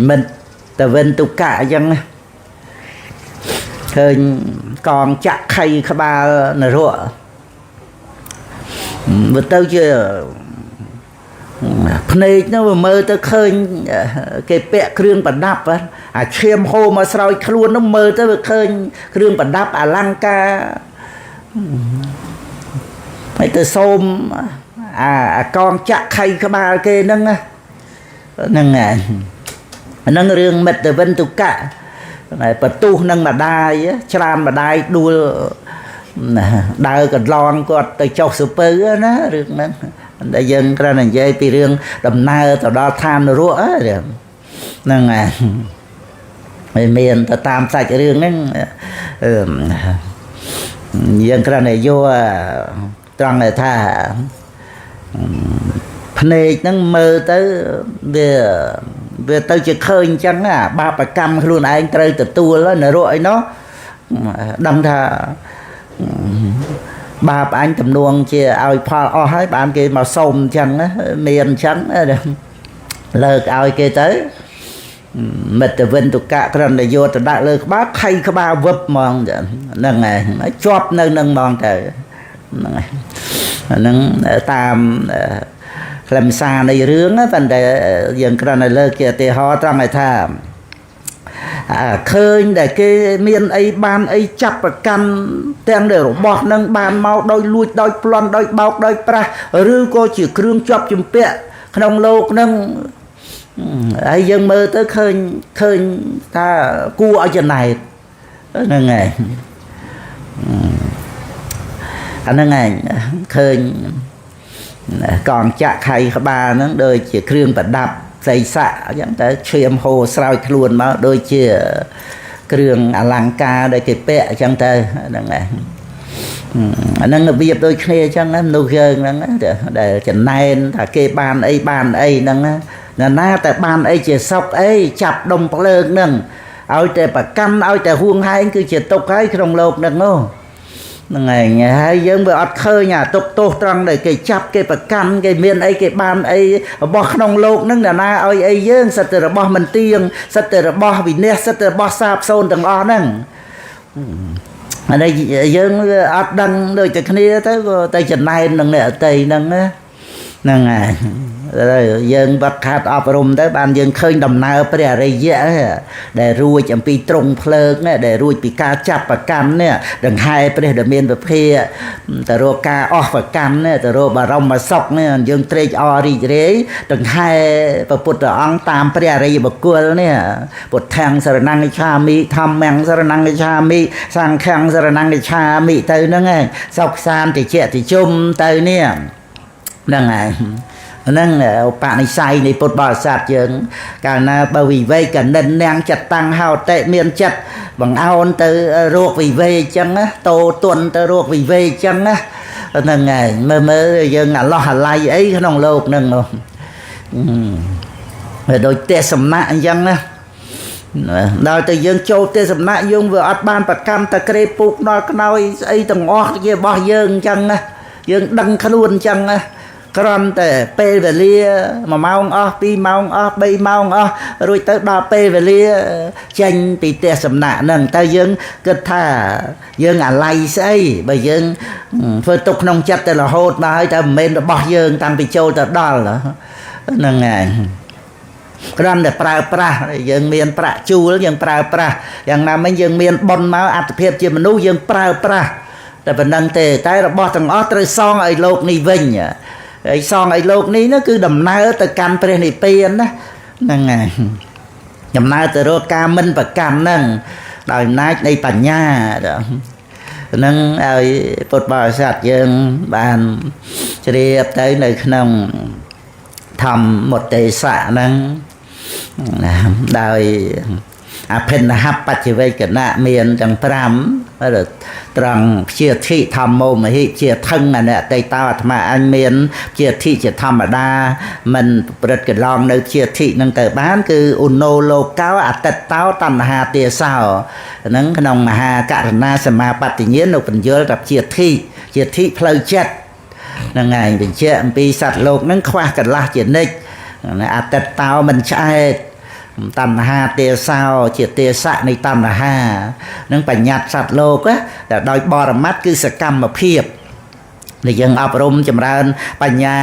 មិនតវិនទុកៈអញ្ចឹងឃើញកងចាក់ខៃក្បាលនរកវាទៅជាភ្នែកនោះវាមើលទៅឃើញគេពាក់គ្រឿងប្រដាប់អាឈាមហូរមកស្រោចខ្លួននោះមើលទៅវាឃើញគ្រឿងប្រដាប់អលង្ការហើយទៅសូមអាកងចាក់ខៃក្បាលគេហ្នឹងហ្នឹងហើយហ្នឹងរឿងមិត្តវិនទុកៈបន្ទុះនឹងម្ដាយច្រើនម្ដាយដួលដើរកន្លងគាត់ទៅចុះសពើណារឿងហ្នឹងតែយើងគ្រាន់តែនិយាយពីរឿងដំណើរទៅដល់ឋាននរកហ្នឹងហើយមានទៅតាមសាច់រឿងហ្នឹងយើងគ្រាន់តែយកត្រង់ថាភ្នែកហ្នឹងមើលទៅវាទៅជាឃើញអញ្ចឹងបាបកម្មខ្លួនឯងត្រូវទទួលនរកអីនោះដឹងថាបាបអញទំនួងជាឲ្យផលអស់ហើយបានគេមកសុំអញ្ចឹងមានអញ្ចឹងលើកឲ្យគេទៅមិត្តវិនទុកៈគ្រាន់តែយកទៅដាក់លើក្បាលខៃក្បាលវឹបហ្មងហ្នឹងហើយជាប់នៅនឹងហ្មងទៅហ្នឹងហើយហ្នឹងតាមខ្លឹមសារនៃរឿងប៉ុន្តែយើងគ្រាន់តែលើកជាឧទាហរណ៍ត្រង់ឲ្យថាឃើញតែគេមានអីបានអីចាប់ប្រកាន់ទាំងដែលរបស់នឹងបានមកដោយលួចដោយប្លន់ដោយបោកដោយប្រាស់ឬក៏ជាគ្រឿងជាប់ជំពាក់ក្នុងលោកនឹងហើយយើងមើលទៅឃើញថាគួរឲ្យចំណែកហ្នឹងហើយអាហ្នឹងឯងឃើញកងចាក់ខៃក្បាលហ្នឹងដូចជាគ្រឿងប្រដាប់ស្អីសាក់អញ្ចឹងទៅឈាមហូរស្រោចខ្លួនមកដូចជាគ្រឿងអលង្ការដែលគេពាក់អញ្ចឹងទៅហ្នឹងឯងអាហ្នឹងរបៀបដូចគ្នាអញ្ចឹងមនុស្សយើងហ្នឹងដែលចំណែនថាគេបានអីហ្នឹងណាតែបានអីជាសុខអីចាប់ដុំភ្លើងហ្នឹងឲ្យតែប្រកាន់ឲ្យតែហួងហែងគឺជាទុកហើយក្នុងโลกហ្នឹងហ្នឹងឯងហើយយើងវាអត់ឃើញទុកទោសត្រង់ដែលគេចាប់គេប្រកាន់គេមានអីគេបានអីរបស់ក្នុងโลกហ្នឹងណាឲ្យអីយើងសិតតែរបស់មិនទៀងសិតតែរបស់វិនាសសិតតែរបស់សាបសូន្យទាំងអស់ហ្នឹងអានេះយើងវាអត់ដឹងដូចតែគ្នាទៅក៏ទៅចំណែននឹងអ្នកអតីហ្នឹងហ្នឹងហើយយើងវឹកខាត់អប់រំទៅបានយើងឃើញដំណើរព្រះអរិយៈដែលរួចអំពីទ្រង់ភ្លើងដែលរួចពីការចាប់ប្រកាន់នេះដង្ហែព្រះដែលមានវិភាទៅរកការអស់ប្រកាន់ទៅរកបរមសុខនេះយើងត្រេកអររីករាយដង្ហែព្រះពុទ្ធអង្គតាមព្រះអរិយបុគ្គលនេះពុទ្ធាំងសរណង្ឃិច្ឆាមិធម្មំសរណង្ឃិច្ឆាមិសង្ឃំសរណង្ឃិច្ឆាមិទៅហ្នឹងឯងសុខសាន្តតិចតិជុំទៅនេះហ្នឹងហើយហ្នឹងឧបនិស្ស័យនៃពុទ្ធបរិស័ទយើងកាលណាបើវិវេកកនិននាងចិត្តតាំងហោតិមានចិត្តបង្អោនទៅរកវិវេកអញ្ចឹងតោទន់ទៅរកវិវេកអញ្ចឹងហ្នឹងហើយមើលយើងអាឡោះអាឡៃអីក្នុងโลกហ្នឹងនោះវាដូចទេសំណាក់អញ្ចឹងណាដល់ទៅយើងចូលទេសំណាក់យើងវាអត់បានប្រកម្មតក្រេពូកដល់ខ្នើយស្អីទាំងអស់ជារបស់យើងអញ្ចឹងណាយើងដឹងខ្លួនអញ្ចឹងណាគ្រាន់តែពេលវេលា1ម៉ោងអស់2ម៉ោងអស់3ម៉ោងអស់រួចទៅដល់ពេលវេលាចេញពីផ្ទះសំណាក់ហ្នឹងទៅយើងគិតថាយើងអាឡ័យស្អីបើយើងធ្វើទុកក្នុងចិត្តតែរហូតមកហើយតែមិនមែនរបស់យើងតាំងពីចូលទៅដល់ហ្នឹងហើយ គ្រាន់តែប្រើប្រាស់យើងមានប្រាក់ជួលយើងប្រើប្រាស់យ៉ាងណាមិញយើងមានបុណ្យមកអត្ថភាពជាមនុស្សយើងប្រើប្រាស់តែប៉ុណ្្នឹងទេតែរបស់ទាំងអស់ត្រូវសងឲ្យលោកនេះវិញហើយសងឲ្យលោកនេះគឺដំណើរទៅកាន់ព្រះនិព្វានណាហ្នឹងហើយដំណើរទៅរកការមិនប្រកាន់ហ្នឹងដោយអំណាចនៃបញ្ញាហ្នឹងឲ្យពុទ្ធបរិស័ទយើងបានជ្រាបទៅនៅក្នុងធម្មមុទេសៈហ្នឹងដោយអភិនហបច្ចវេកណៈមានទាំង5ត្រង់ព្យាធិធម្មោមហិជាថឹងអនតេតោអាត្មាអញមានព្យាធិជាធម្មតាមិនប្រព្រឹត្តកន្លងនៅព្យាធិនឹងទៅបានគឺឧណោលោកោអតិតតោតណ្ហាទេសោហ្នឹងក្នុងមហាករណាសមាបត្តិញ្ញាណនៅបញ្យល់ថាព្យាធិជាធិផ្លូវចិត្តហ្នឹងហើយបញ្ជាក់អំពីសត្វលោកហ្នឹងខ្វះកន្លះជានិច្ចអតិតតោមិនឆ្អែតតណ្ហាទេសោជាទេសៈនៃតណ្ហានឹងបញ្ញត្តិសត្វលោកតែដោយបរមត្តគឺសកម្មភាពដែលយើងអប់រំចម្រើនបញ្ញា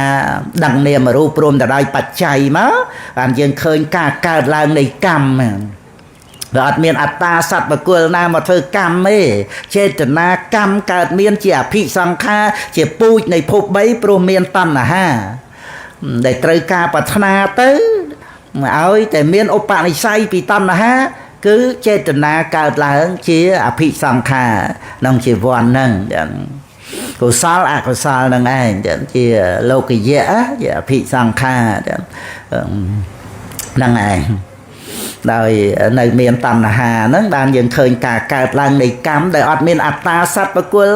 ដឹងនាមរូបព្រមទៅដោយបច្ច័យមកបានយើងឃើញការកើតឡើងនៃកម្មវាអត់មានអត្តាសត្វបុគ្គលណាមកធ្វើកម្មទេចេតនាកម្មកើតមានជាអភិសង្ខារជាពូជនៃភព3ព្រោះមានតណ្ហាដែលត្រូវការប្រាថ្នាទៅឲ្យតែមានឧបនិស្ស័យពីតណ្ហាគឺចេតនាកើតឡើងជាអភិសង្ខារក្នុងជីវ័នហ្នឹងកុសលអកុសលហ្នឹងឯងជាលោកយៈជាអភិសង្ខារហ្នឹងឯងដោយនៅមានតណ្ហាហ្នឹងបានយើងឃើញការកើតឡើងនៃកម្មដែលអត់មានអត្តាសត្វបុគ្គល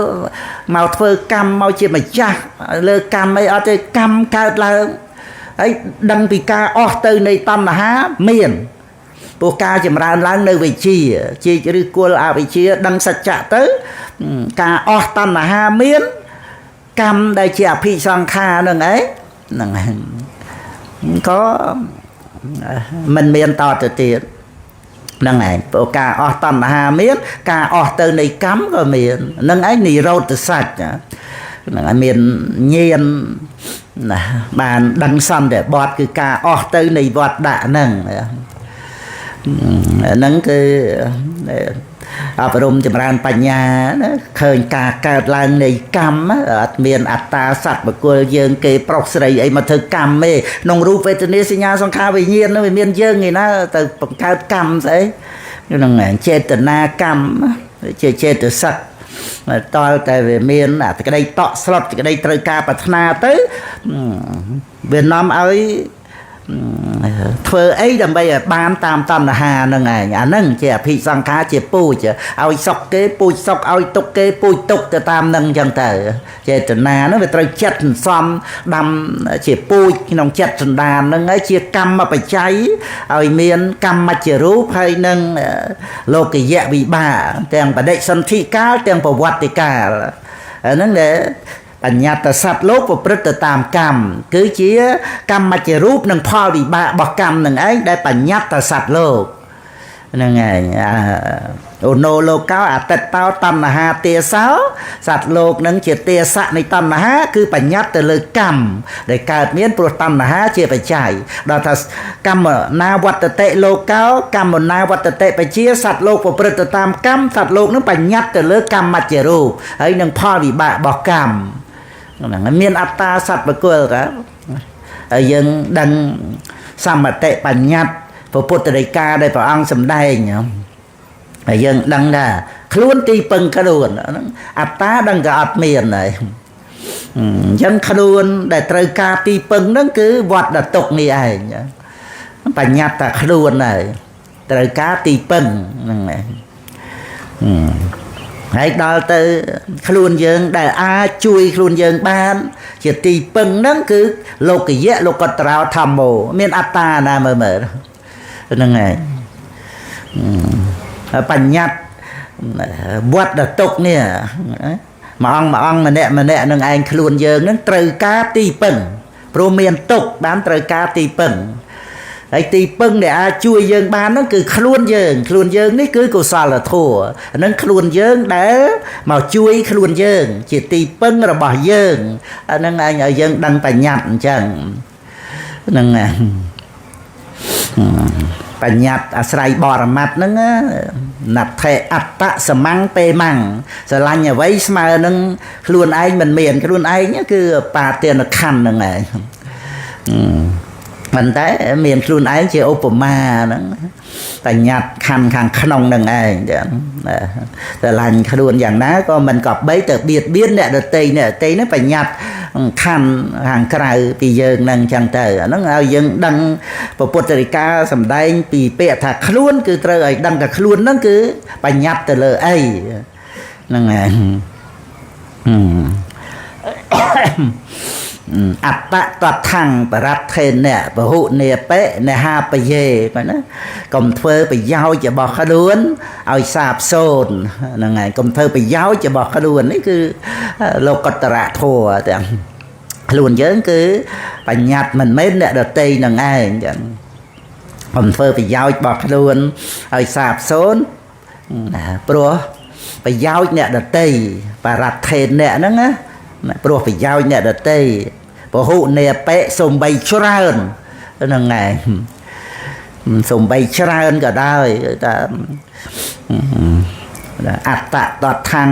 មកធ្វើកម្មមកជាម្ចាស់លើកម្មអីអត់ទេកម្មកើតឡើងហើយដឹងពីការអស់ទៅនៃតណ្ហាមានព្រោះការចម្រើនឡើងនៅវិជ្ជាជាឬគល់អវិជ្ជាដឹងសច្ចៈទៅការអស់តណ្ហាមានកម្មដែលជាអភិសង្ខារហ្នឹងឯងហ្នឹងឯងក៏មិនមានតទៅទៀតហ្នឹងឯងព្រោះការអស់តណ្ហាមានការអស់ទៅនៃកម្មក៏មានហ្នឹងឯងនិរោធសច្ចហ្នឹងឯងមានញាណណាបានដឹងសន្តិបត្តិគឺការអស់ទៅនៃវត្តដាក់ហ្នឹងហ្នឹងគឺអប់រំចម្រើនបញ្ញាណាឃើញការកើតឡើងនៃកម្មអត់មានអត្តាសត្វបុគ្គលយើងគេប្រុសស្រីអីមកធ្វើកម្មទេក្នុងរូបវេទនាសញ្ញាសង្ខារវិញ្ញាណហ្នឹងវាមានយើងឯណាទៅបង្កើតកម្មស្អីហ្នឹងចេតនាកម្មជាចេតសិកតលតែវាមានអាក្តីតក់ស្លុតក្តីត្រូវការប្រាថ្នាទៅវានាំឲ្យធ្វើអីដើម្បីឲ្យបានតាមតណ្ហាហ្នឹងឯងអាហ្នឹងជាអភិសង្ខារជាពូជឲ្យសុខគេពូជសុខឲ្យទុកគេពូជទុកទៅតាមហ្នឹងអញ្ចឹងទៅចេតនាហ្នឹងវាត្រូវចិត្តសន្សំដាំជាពូជក្នុងចិត្តសន្តានហ្នឹងហើយជាកម្មបច្ច័យឲ្យមានកម្មមជ្ឈរូបហើយនឹងលោកយៈវិបាកទាំងបដិសន្ធិកាលទាំងប្រវត្តិកាលហ្នឹងដែលបញ្ញត្តិសត្វលោកប្រព្រឹត្តទៅតាមកម្មគឺជាកម្មមជ្ឈរូបនិងផលវិបាករបស់កម្មនឹងឯងដែលបញ្ញត្តិសត្វលោកហ្នឹងឯងឧណោលោកោអតិតតោតណ្ហាទេសោសត្វលោកនឹងជាទេសៈនៃតណ្ហាគឺបញ្ញត្តិទៅលើកម្មដែលកើតមានព្រោះតណ្ហាជាបច្ច័យដល់ថាកម្មណាវត្តតិលោកោកម្មណាវត្តតិបជាសត្វលោកប្រព្រឹត្តទៅតាមកម្មសត្វលោកនឹងបញ្ញត្តិទៅលើកម្មមជ្ឈរូបហើយនឹងផលវិបាករបស់កម្មហ្នឹងមានអត្តាសត្វបុគ្គលក៏ហើយយើងដឹងសមតិបញ្ញត្តិពុទ្ធដីកាដែលព្រះអង្គសម្ដែងហើយយើងដឹងថាខ្លួនទីពឹងខ្លួនហ្នឹងអត្តាដឹងក៏អត់មានហើយអញ្ចឹងខ្លួនដែលត្រូវការទីពឹងហ្នឹងគឺវត្តតុកនេះឯងបញ្ញត្តិតែខ្លួនហើយត្រូវការទីពឹងហ្នឹងឯងហើយដល់ទៅខ្លួនយើងដែលអាចជួយខ្លួនយើងបានជាទីពឹងហ្នឹងគឺលោកយៈលោកតរោធម្មោមានអត្តាណាមើលហ្នឹងឯងបញ្ញត្តិវត្តតុកនេះមួយអង្គម្នាក់នឹងឯងខ្លួនយើងនឹងត្រូវការទីពឹងព្រោះមានទុកបានត្រូវការទីពឹងហើយទីពឹងដែលអាចជួយយើងបានហ្នឹងគឺខ្លួនយើងនេះគឺកុសលធម៌ហ្នឹងខ្លួនយើងដែលមកជួយខ្លួនយើងជាទីពឹងរបស់យើងហ្នឹងឯងឲ្យយើងដឹងបញ្ញត្តិអញ្ចឹងហ្នឹង បញ្ញត្តិអាស្រ័យបរមត្តហ្នឹងណាត់ថេអត្តសមੰពេមੰស្រឡាញ់អ្វីស្មើនឹងខ្លួនឯងមិនមានខ្លួនឯងគឺបាទានខណ្ឌហ្នឹងឯងប៉ុន្តែមានខ្លួនឯងជាឧបមាហ្នឹងបញ្ញត្តិខណ្ឌខាងក្នុងហ្នឹងឯងស្រឡាញ់ខ្លួនយ៉ាងណាក៏មិនក៏បីទៅបៀតបៀនអ្នកដតីហ្នឹងបញ្ញត្តិខណ្ឌខាងក្រៅពីយើងហ្នឹងចឹងទៅអាហ្នឹងឲ្យយើងដឹងពុទ្ធរិកាសំដែងពីពាក្យថាខ្លួនគឺត្រូវឲ្យដឹងថាខ្លួនហ្នឹងគឺបញ្ញត្តិទៅលើអីហ្នឹងឯងអត្តតថੰបរថេនៈពហុនេបេនេហាបយេបាទណាកុំធ្វើប្រយោជន៍របស់ខ្លួនឲ្យសាបសូន្យហ្នឹងហើយកុំធ្វើប្រយោជន៍របស់ខ្លួននេះគឺលោកតរៈធម៌ទាំងខ្លួនយើងគឺបញ្ញត្តិមិនមែនអ្នកដតីនឹងឯងចឹងកុំធ្វើប្រយោជន៍របស់ខ្លួនឲ្យសាបសូន្យណាព្រោះប្រយោជន៍អ្នកដតីបរថេនៈហ្នឹងណាព្រោះប្រយោជន៍អ្នកដតីពហុនេបេសំបីច្រើនហ្នឹងឯងសំបីច្រើនក៏ដោយតែអត្តតថੰ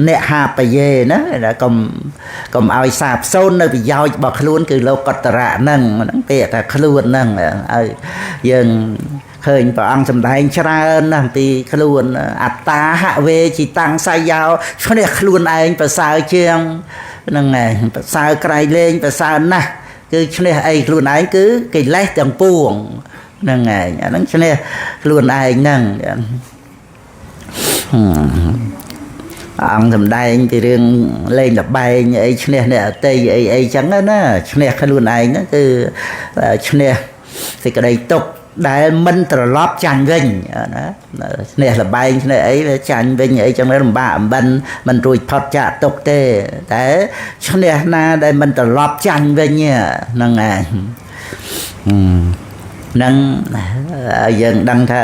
អ្នកហាបយេណាកុំឲ្យសាបសូន្យនៅប្រយោជន៍របស់ខ្លួនគឺលោកតរៈហ្នឹងពាក្យថាខ្លួនហ្នឹងឲ្យយើងឃើញព្រះអង្គសម្ដែងច្រើនណាស់ពីខ្លួនអត្តាហវេជីតាំងសាយោឈ្នះខ្លួនឯងប្រសើរជាងហ្នឹងឯងប្រសើរក្រៃលែងប្រសើរណាស់គឺឈ្នះអីខ្លួនឯងគឺកិលេសទាំងពួងហ្នឹងឯងអាហ្នឹងឈ្នះខ្លួនឯងហ្នឹងអង្គសម្ដែងពីរឿងលេងលបែងអីឈ្នះអ្នកអតីអីចឹងណាឈ្នះខ្លួនឯងហ្នឹងគឺឈ្នះសេចក្តីទុក្ខដែលមិនត្រឡប់ចាញ់វិញណាឈ្នះលបែងឈ្នះអីវាចាញ់វិញអីចឹងលំបាកអំបិនមិនរួចផុតចាកទុក្ខទេតែឈ្នះណាដែលមិនត្រឡប់ចាញ់វិញហ្នឹងឯងនឹងយើងដឹងថា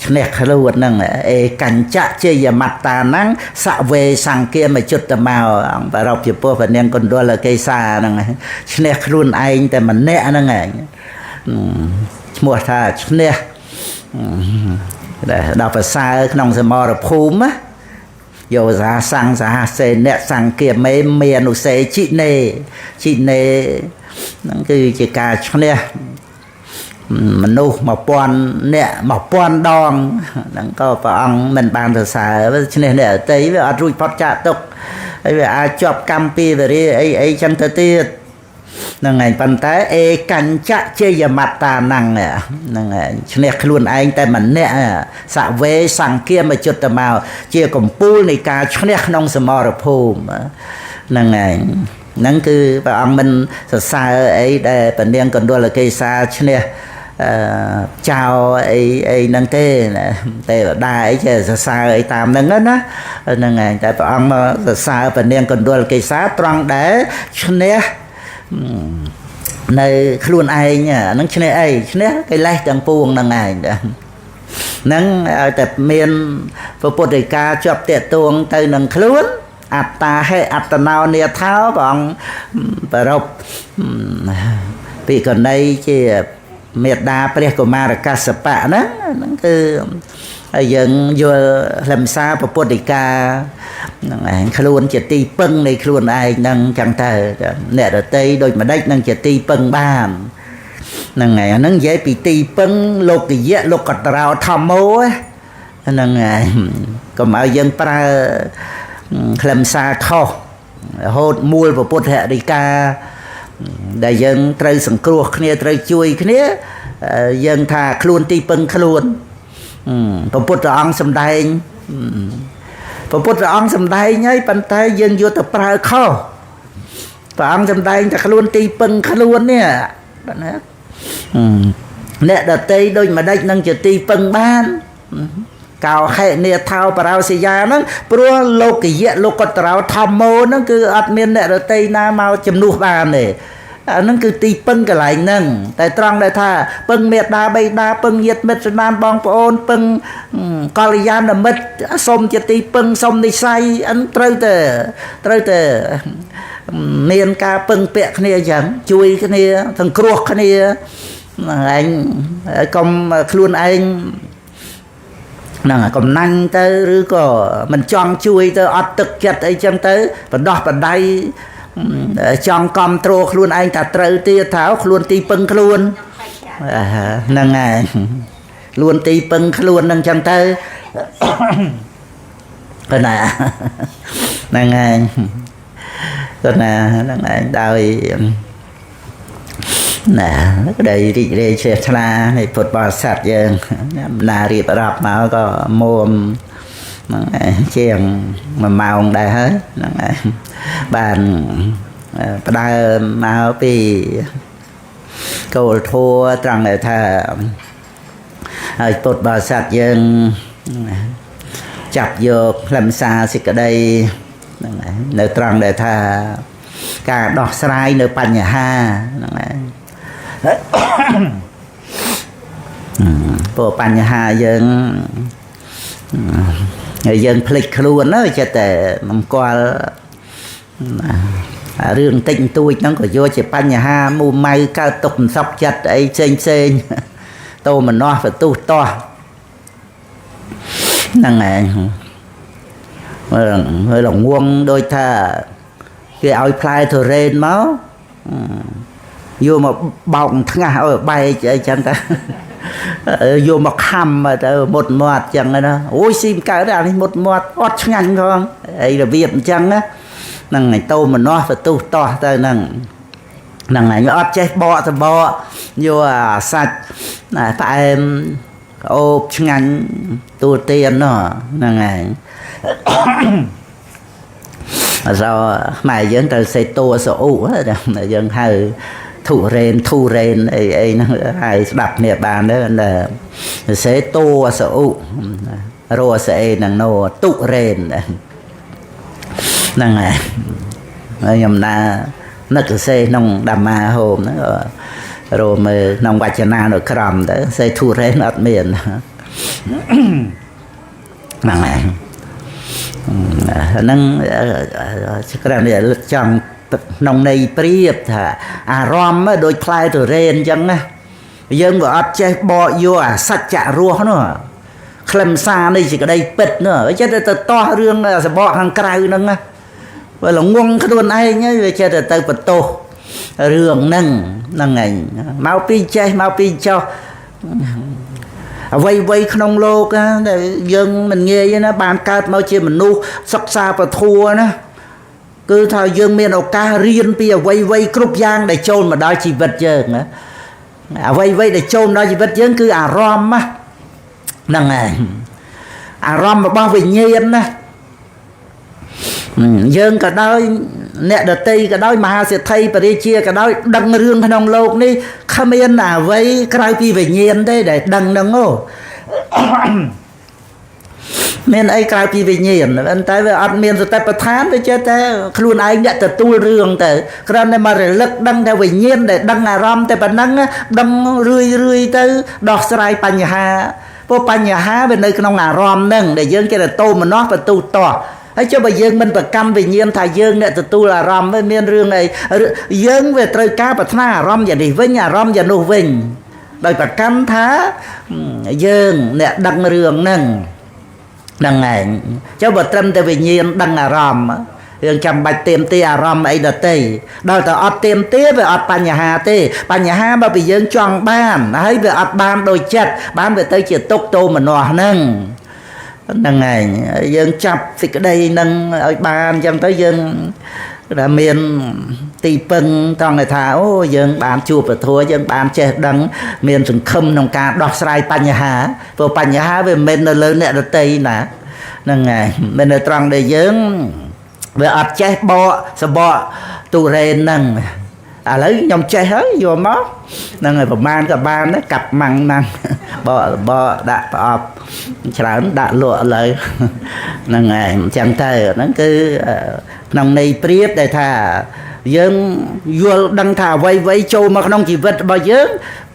ឈ្នះខ្លួនហ្នឹងអេកញ្ចៈជាយមត្តាហ្នឹងសវេសង្គាមយុត្តមកអង្គបរពជាពោះព្រះនាងកណ្ដុលកេសាហ្នឹងឈ្នះខ្លួនឯងតែម្នាក់ហ្នឹងឯងឈ្មោះថាឈ្នះដល់ប្រសើរក្នុងសមរភូមិយោសាសង្ឃសហសេនៈសង្គាមេមេអនុសេជីនេហ្នឹងគឺជាការឈ្នះមនុស្ស1000នាក់1000ដងហ្នឹងក៏ព្រះអង្គមិនបានសរសើរឈ្នះអ្នកអតីវាអត់រួចផុតចាកទុកហើយវាអាចជាប់កម្មពីវរាអីចឹងទៅទៀតហ្នឹងឯងប៉ុន្តែអេកញ្ចៈជាយមត្តាហ្នឹងហ្នឹងឯងឈ្នះខ្លួនឯងតែម្នាក់សវេសង្គាមយុត្តមកជាកំពូលនៃការឈ្នះក្នុងសមរភូមិហ្នឹងឯងហ្នឹងគឺព្រះអង្គមិនសរសើរអីដែលព្រះនាងកណ្ដុលកេសាឈ្នះចៅអីហ្នឹងទេទេវតាអីចេះសរសើរអីតាមហ្នឹងណាហ្នឹងឯងតែព្រះអង្គមកសរសើរព្រះនាងកណ្ដុលកេសាត្រង់ដែលឈ្នះនៅខ្លួនឯងហ្នឹងឈ្នះអីឈ្នះកិលេសទាំងពួងហ្នឹងឯងហ្នឹងឲ្យតែមានពុទ្ធដីកាជាប់តាក់ទងទៅនឹងខ្លួនអត្តាហេអត្តណោនេថាព្រះអង្គប្រពពីកណីជាមេដាព្រះកុមារកស្សបៈហ្នឹងគឺយើងយល់ខ្លឹមសារពុទ្ធដីកាហ្នឹងឯងខ្លួនជាទីពឹងនៃខ្លួនឯងហ្នឹងចឹងទៅអ្នកដតីដូចម្ដេចនឹងជាទីពឹងបានហ្នឹងឯងអាហ្នឹងនិយាយពីទីពឹងលោកយៈលោកតរោធម្មោហ្នឹងឯងកុំឲ្យយើងប្រើខ្លឹមសារខុសរហូតមូលពុទ្ធដីកាដែលយើងត្រូវសង្គ្រោះគ្នាត្រូវជួយគ្នាយើងថាខ្លួនទីពឹងខ្លួនព្រះពុទ្ធអង្គសម្ដែងហើយប៉ុន្តែយើងយកទៅប្រើខុសព្រះអង្គសម្ដែងតែខ្លួនទីពឹងខ្លួននេះបាទណាអ្នកដតីដូចម្ដេចនឹងជាទីពឹងបានកោហេនេថាបរោសយាហ្នឹងព្រោះលោកយៈលោកតរោធម្មោហ្នឹងគឺអត់មានអ្នកដតីណាមកជំនួសបានទេអាហ្នឹងគឺទីពឹងកន្លែងហ្នឹងតែត្រង់ដែលថាពឹងមេត្តាបិតាពឹងញាតិមិត្តស្នាមបងប្អូនពឹងកល្យាណមិត្តសុំជាទីពឹងសុំនិស្ស័យអិនត្រូវតែមានការពឹងពាក់គ្នាអញ្ចឹងជួយគ្នាសង្គ្រោះគ្នា anh công luôn anh nè còn năng tớiឬក៏mình chọn chui tới ọtទឹកចិត្តអីចឹងទៅបណ្ដោះបណ្ដៃចង់គ្រប់គ្រងខ្លួនឯងថាត្រូវទៀតថាខ្លួនទីពឹងខ្លួនហ្នឹងហើយខ្លួនទីពឹងខ្លួនហ្នឹងចឹងទៅកណាហ្នឹងហើយកណាហ្នឹងឯងដោយណាក្តីរីករាយជ្រះថ្លានៃពុទ្ធបរិស័ទយើងណារៀបរាប់មកក៏មួមហ្នឹងឯងជាង1ម៉ោងដែរហើយហ្នឹងឯងបានផ្ដើមមកពីគោលធម៌ត្រង់ដែលថាហើយពុទ្ធបរិស័ទយើងចាប់យកខ្លឹមសារសេចក្តីហ្នឹងឯងនៅត្រង់ដែលថាការដោះស្រាយនៅបញ្ហាហ្នឹងឯងព្រោះបញ្ហាយើងភ្លេចខ្លួនណាចេះតែមិនស្គាល់រឿងតិចតួចហ្នឹងក៏យកជាបញ្ហាមូម៉ៅកើតទុកមិនសពចិត្តអីផ្សេងតោមនោះបន្ទុះតោះហ្នឹងឯងមើលងងដូចថាគេឲ្យផ្លែទុរេនមកយកមកបោកថ្ងាសឲ្យបែកអីចឹងទៅយកមកខំទៅមុតមាត់ចឹងណាអូយស៊ីមកើតអានេះមុតមាត់អត់ឆ្ងាញ់ផងអីរបៀបអញ្ចឹងណាហ្នឹងឯងតោមនោះបន្ទុះតោះទៅហ្នឹងឯងអត់ចេះបកសបកយកអាសាច់ផ្អែមអូបឆ្ងាញ់ទូទាននោះហ្នឹងឯងអត់ខ្មែរយើងត្រូវសេតួសអ៊ូយើងហៅធុរេនអីហ្នឹងហើយស្ដាប់គ្នាបានទៅសេតួសអ៊ូរស់ស្អីហ្នឹងណូទុរេនហ្នឹងហើយខ្ញុំណានឹកសេក្នុងដាម៉ាហូមហ្នឹងរមមើលក្នុងវចនានៅក្រមទៅសេធុរេនអត់មានហ្នឹងហើយហ្នឹងគ្រាន់តែចង់ក្នុងន័យប្រៀបថាអារម្មណ៍ដូចផ្លែទុរេនអញ្ចឹងណាយើងក៏អត់ចេះបកយកអាសច្ចៈរស់នោះខ្លឹមសារនៃសេចក្តីពិតនោះចេះតែទៅតោះរឿងសបកខាងក្រៅហ្នឹងណាបើល្ងងខ្លួនឯងវាចេះតែទៅបន្ទោសរឿងហ្នឹងឯងមកពីចេះមកពីចោះអ្វីក្នុងលោកដែលយើងមិនងាយណាបានកើតមកជាមនុស្សសិក្សាពធัวណាគឺថាយើងមានឱកាសរៀនពីអ្វីគ្រប់យ៉ាងដែលចូលមកដល់ជីវិតយើងណាអ្វីដែលចូលមកដល់ជីវិតយើងគឺអារម្មណ៍ហ្នឹងហើយអារម្មណ៍របស់វិញ្ញាណណាយើងក៏ដោយអ្នកដតីក៏ដោយមហាសេដ្ឋីបរិជាក៏ដោយដឹងរឿងក្នុងលោកនេះគ្មានអ្វីក្រៅពីវិញ្ញាណទេដែលដឹងហ្នឹងមានអីក្រៅពីវិញ្ញាណប៉ុន្តែវាអត់មានសតិប្បដ្ឋានវាចេះតែខ្លួនឯងអ្នកទទួលរឿងទៅគ្រាន់តែមករលឹកដឹងតែវិញ្ញាណដែលដឹងអារម្មណ៍តែប៉ុណ្ណឹងដឹងរឿយទៅដោះស្រាយបញ្ហាព្រោះបញ្ហាវានៅក្នុងអារម្មណ៍ហ្នឹងដែលយើងគេទៅតោមនោះបន្ទូតោះហើយចុះបើយើងមិនប្រកម្មវិញ្ញាណថាយើងអ្នកទទួលអារម្មណ៍វាមានរឿងអីយើងវាត្រូវការប្រាថ្នាអារម្មណ៍យ៉ាងនេះវិញអារម្មណ៍យ៉ាងនោះវិញដោយប្រកម្មថាយើងអ្នកដឹងរឿងហ្នឹងឯងចុះបើត្រឹមតែវិញ្ញាណដឹងអារម្មណ៍យើងចាំបាច់ទៀមទាអារម្មណ៍អីដទៃដល់តែអត់ទៀមទាវាអត់បញ្ហាទេបញ្ហាបើពីយើងចង់បានហើយវាអត់បានដូចចិត្តបានវាទៅជាទុក្ខទោមនស្សហ្នឹងឯងយើងចាប់សេចក្តីនឹងឲ្យបានអញ្ចឹងទៅយើងដែលមានទីពឹងត្រង់ថាអូយើងបានជួបពធយើងបានចេះដឹងមានសង្ឃឹមក្នុងការដោះស្រាយបញ្ហាព្រោះបញ្ហាវាមិនមែននៅលើអ្នកដទៃណាហ្នឹងហើយមិននៅត្រង់ដែលយើងវាអត់ចេះបកសបកទុរេនហ្នឹងឥឡូវខ្ញុំចេះហើយយកមកហ្នឹងហើយប្រមាណក៏បានដែរកាប់ម៉ាំងបកដាក់ប្រអប់ច្រើនដាក់លក់ឥឡូវហ្នឹងហើយអញ្ចឹងទៅហ្នឹងគឺក្នុងន័យប្រៀបដែលថាយើងយល់ដឹងថាអ្វីចូលមកក្នុងជីវិតរបស់យើង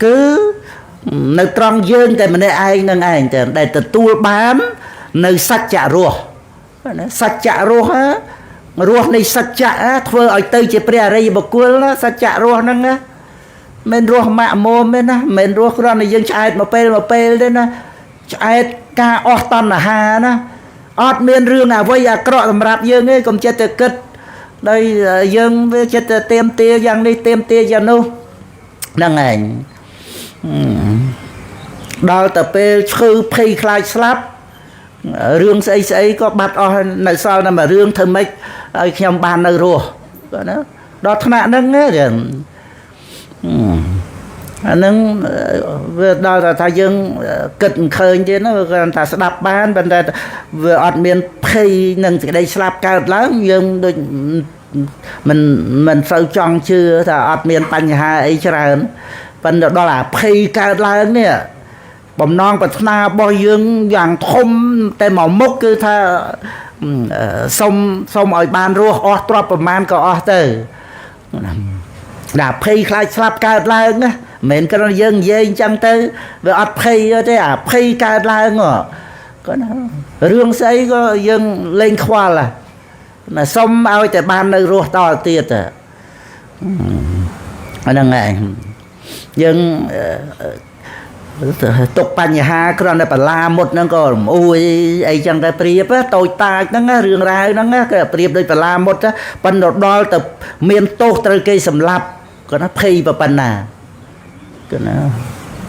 គឺនៅត្រង់យើងតែម្នាក់ឯងនឹងឯងតែដែលទទួលបាននៅសច្ចៈរស់សច្ចៈរស់រស់នៃសច្ចៈធ្វើឲ្យទៅជាព្រះអរិយបុគ្គលសច្ចៈរស់ហ្នឹង men ruột mạ mồm bên á men ruột con này dân chạy mà pê đấy nè chạy ca ọt tòn là hà nè ọt miền rương à vây à cọ tầm rạp dương ấy còn chết từ cất đây dương với chết tiêm tia giang đi tiêm tia giang nu năng ảnh đào tập pe khư pay khai slap rương xây có bát o này sao nè mà rương thơm mấy nhom bàn nơi rùa đó thằng nạn nâng á rồi nâng đó là thay dương kịch khơi chứ nó ta sẽ đập bán bên đây vừa ọt miền pay nâng cái đây slap cao lắm dương đôi mình sâu tròn chưa ta ọt miền bánh hà ấy cho ra bên đó là pay cao lắm nè bầm non bạch na bò dương vàng thôm tay màu mốc cứ tha sông ở bàn rùa ọt trọp bầm man có ọt từ đã pay khai slap cao lắm á mình cái nó dân dây chăng tới về ọt pay thế à pay cao lắm ngỏ có nó rương xây có dân lên khoa là sông ao tại bàn nơi rùa to tiệt à nó ngày dân tục bánh hà còn là la một nó còn ui ấy chẳng cái priệp á tôi ta nó rương ra nó cái priệp đây la một á bánh đột đo tập miền tô tới cây sầm lạp còn nó phay vào bánh à cái nó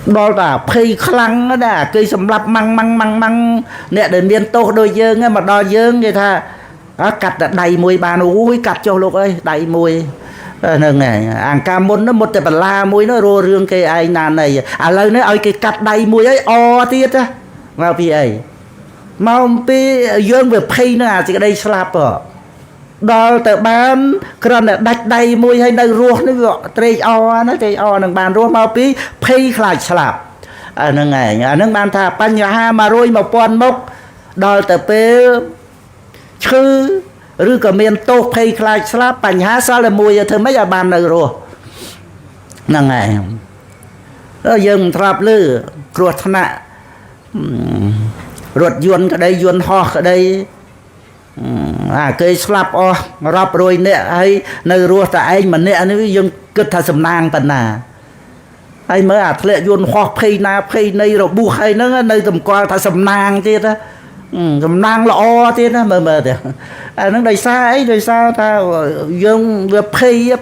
đó là phay khăng đó là cây sầm lạp măng nè để miền tô đôi dương á mà đo dương vậy tha cắt đầy mùi bàn ui cắt cho lúc ơi đầy mùi nâng này ăn cam môn nó một tập la muối nó rô rương cái ai nàn này à lời nó ơi cái cắt đầy muối ấy o tiết á vào pi ấy mau pi dương về pay nó à chỉ cái đây slap rồi đó từ bán còn là đạch đầy muối hay nơi rô nó gọi tây o nâng bàn rô mau pi pay lại slap nâng này nâng bàn thà pan nhà ha mà rồi một con mốc đó từ pe chư rư cả miền tô pay khai slap bánh há sao là mùi thơ mấy bàn này rồi năng ngày đó dừng trap lư ruột nạ ruột yuan cái đây yuan ho cái đây cây slap o rap rồi nè hay nơi ruột tại anh mà nè nó dừng cứ thà sầm nang tận nà anh mới lệ yuan ho pay na pay này rồi bu hay nó nơi tầm qua thà sầm nang kia đó cầm nang là o thế đó mờ thì nó đầy xa ấy đầy xa ta dương vừa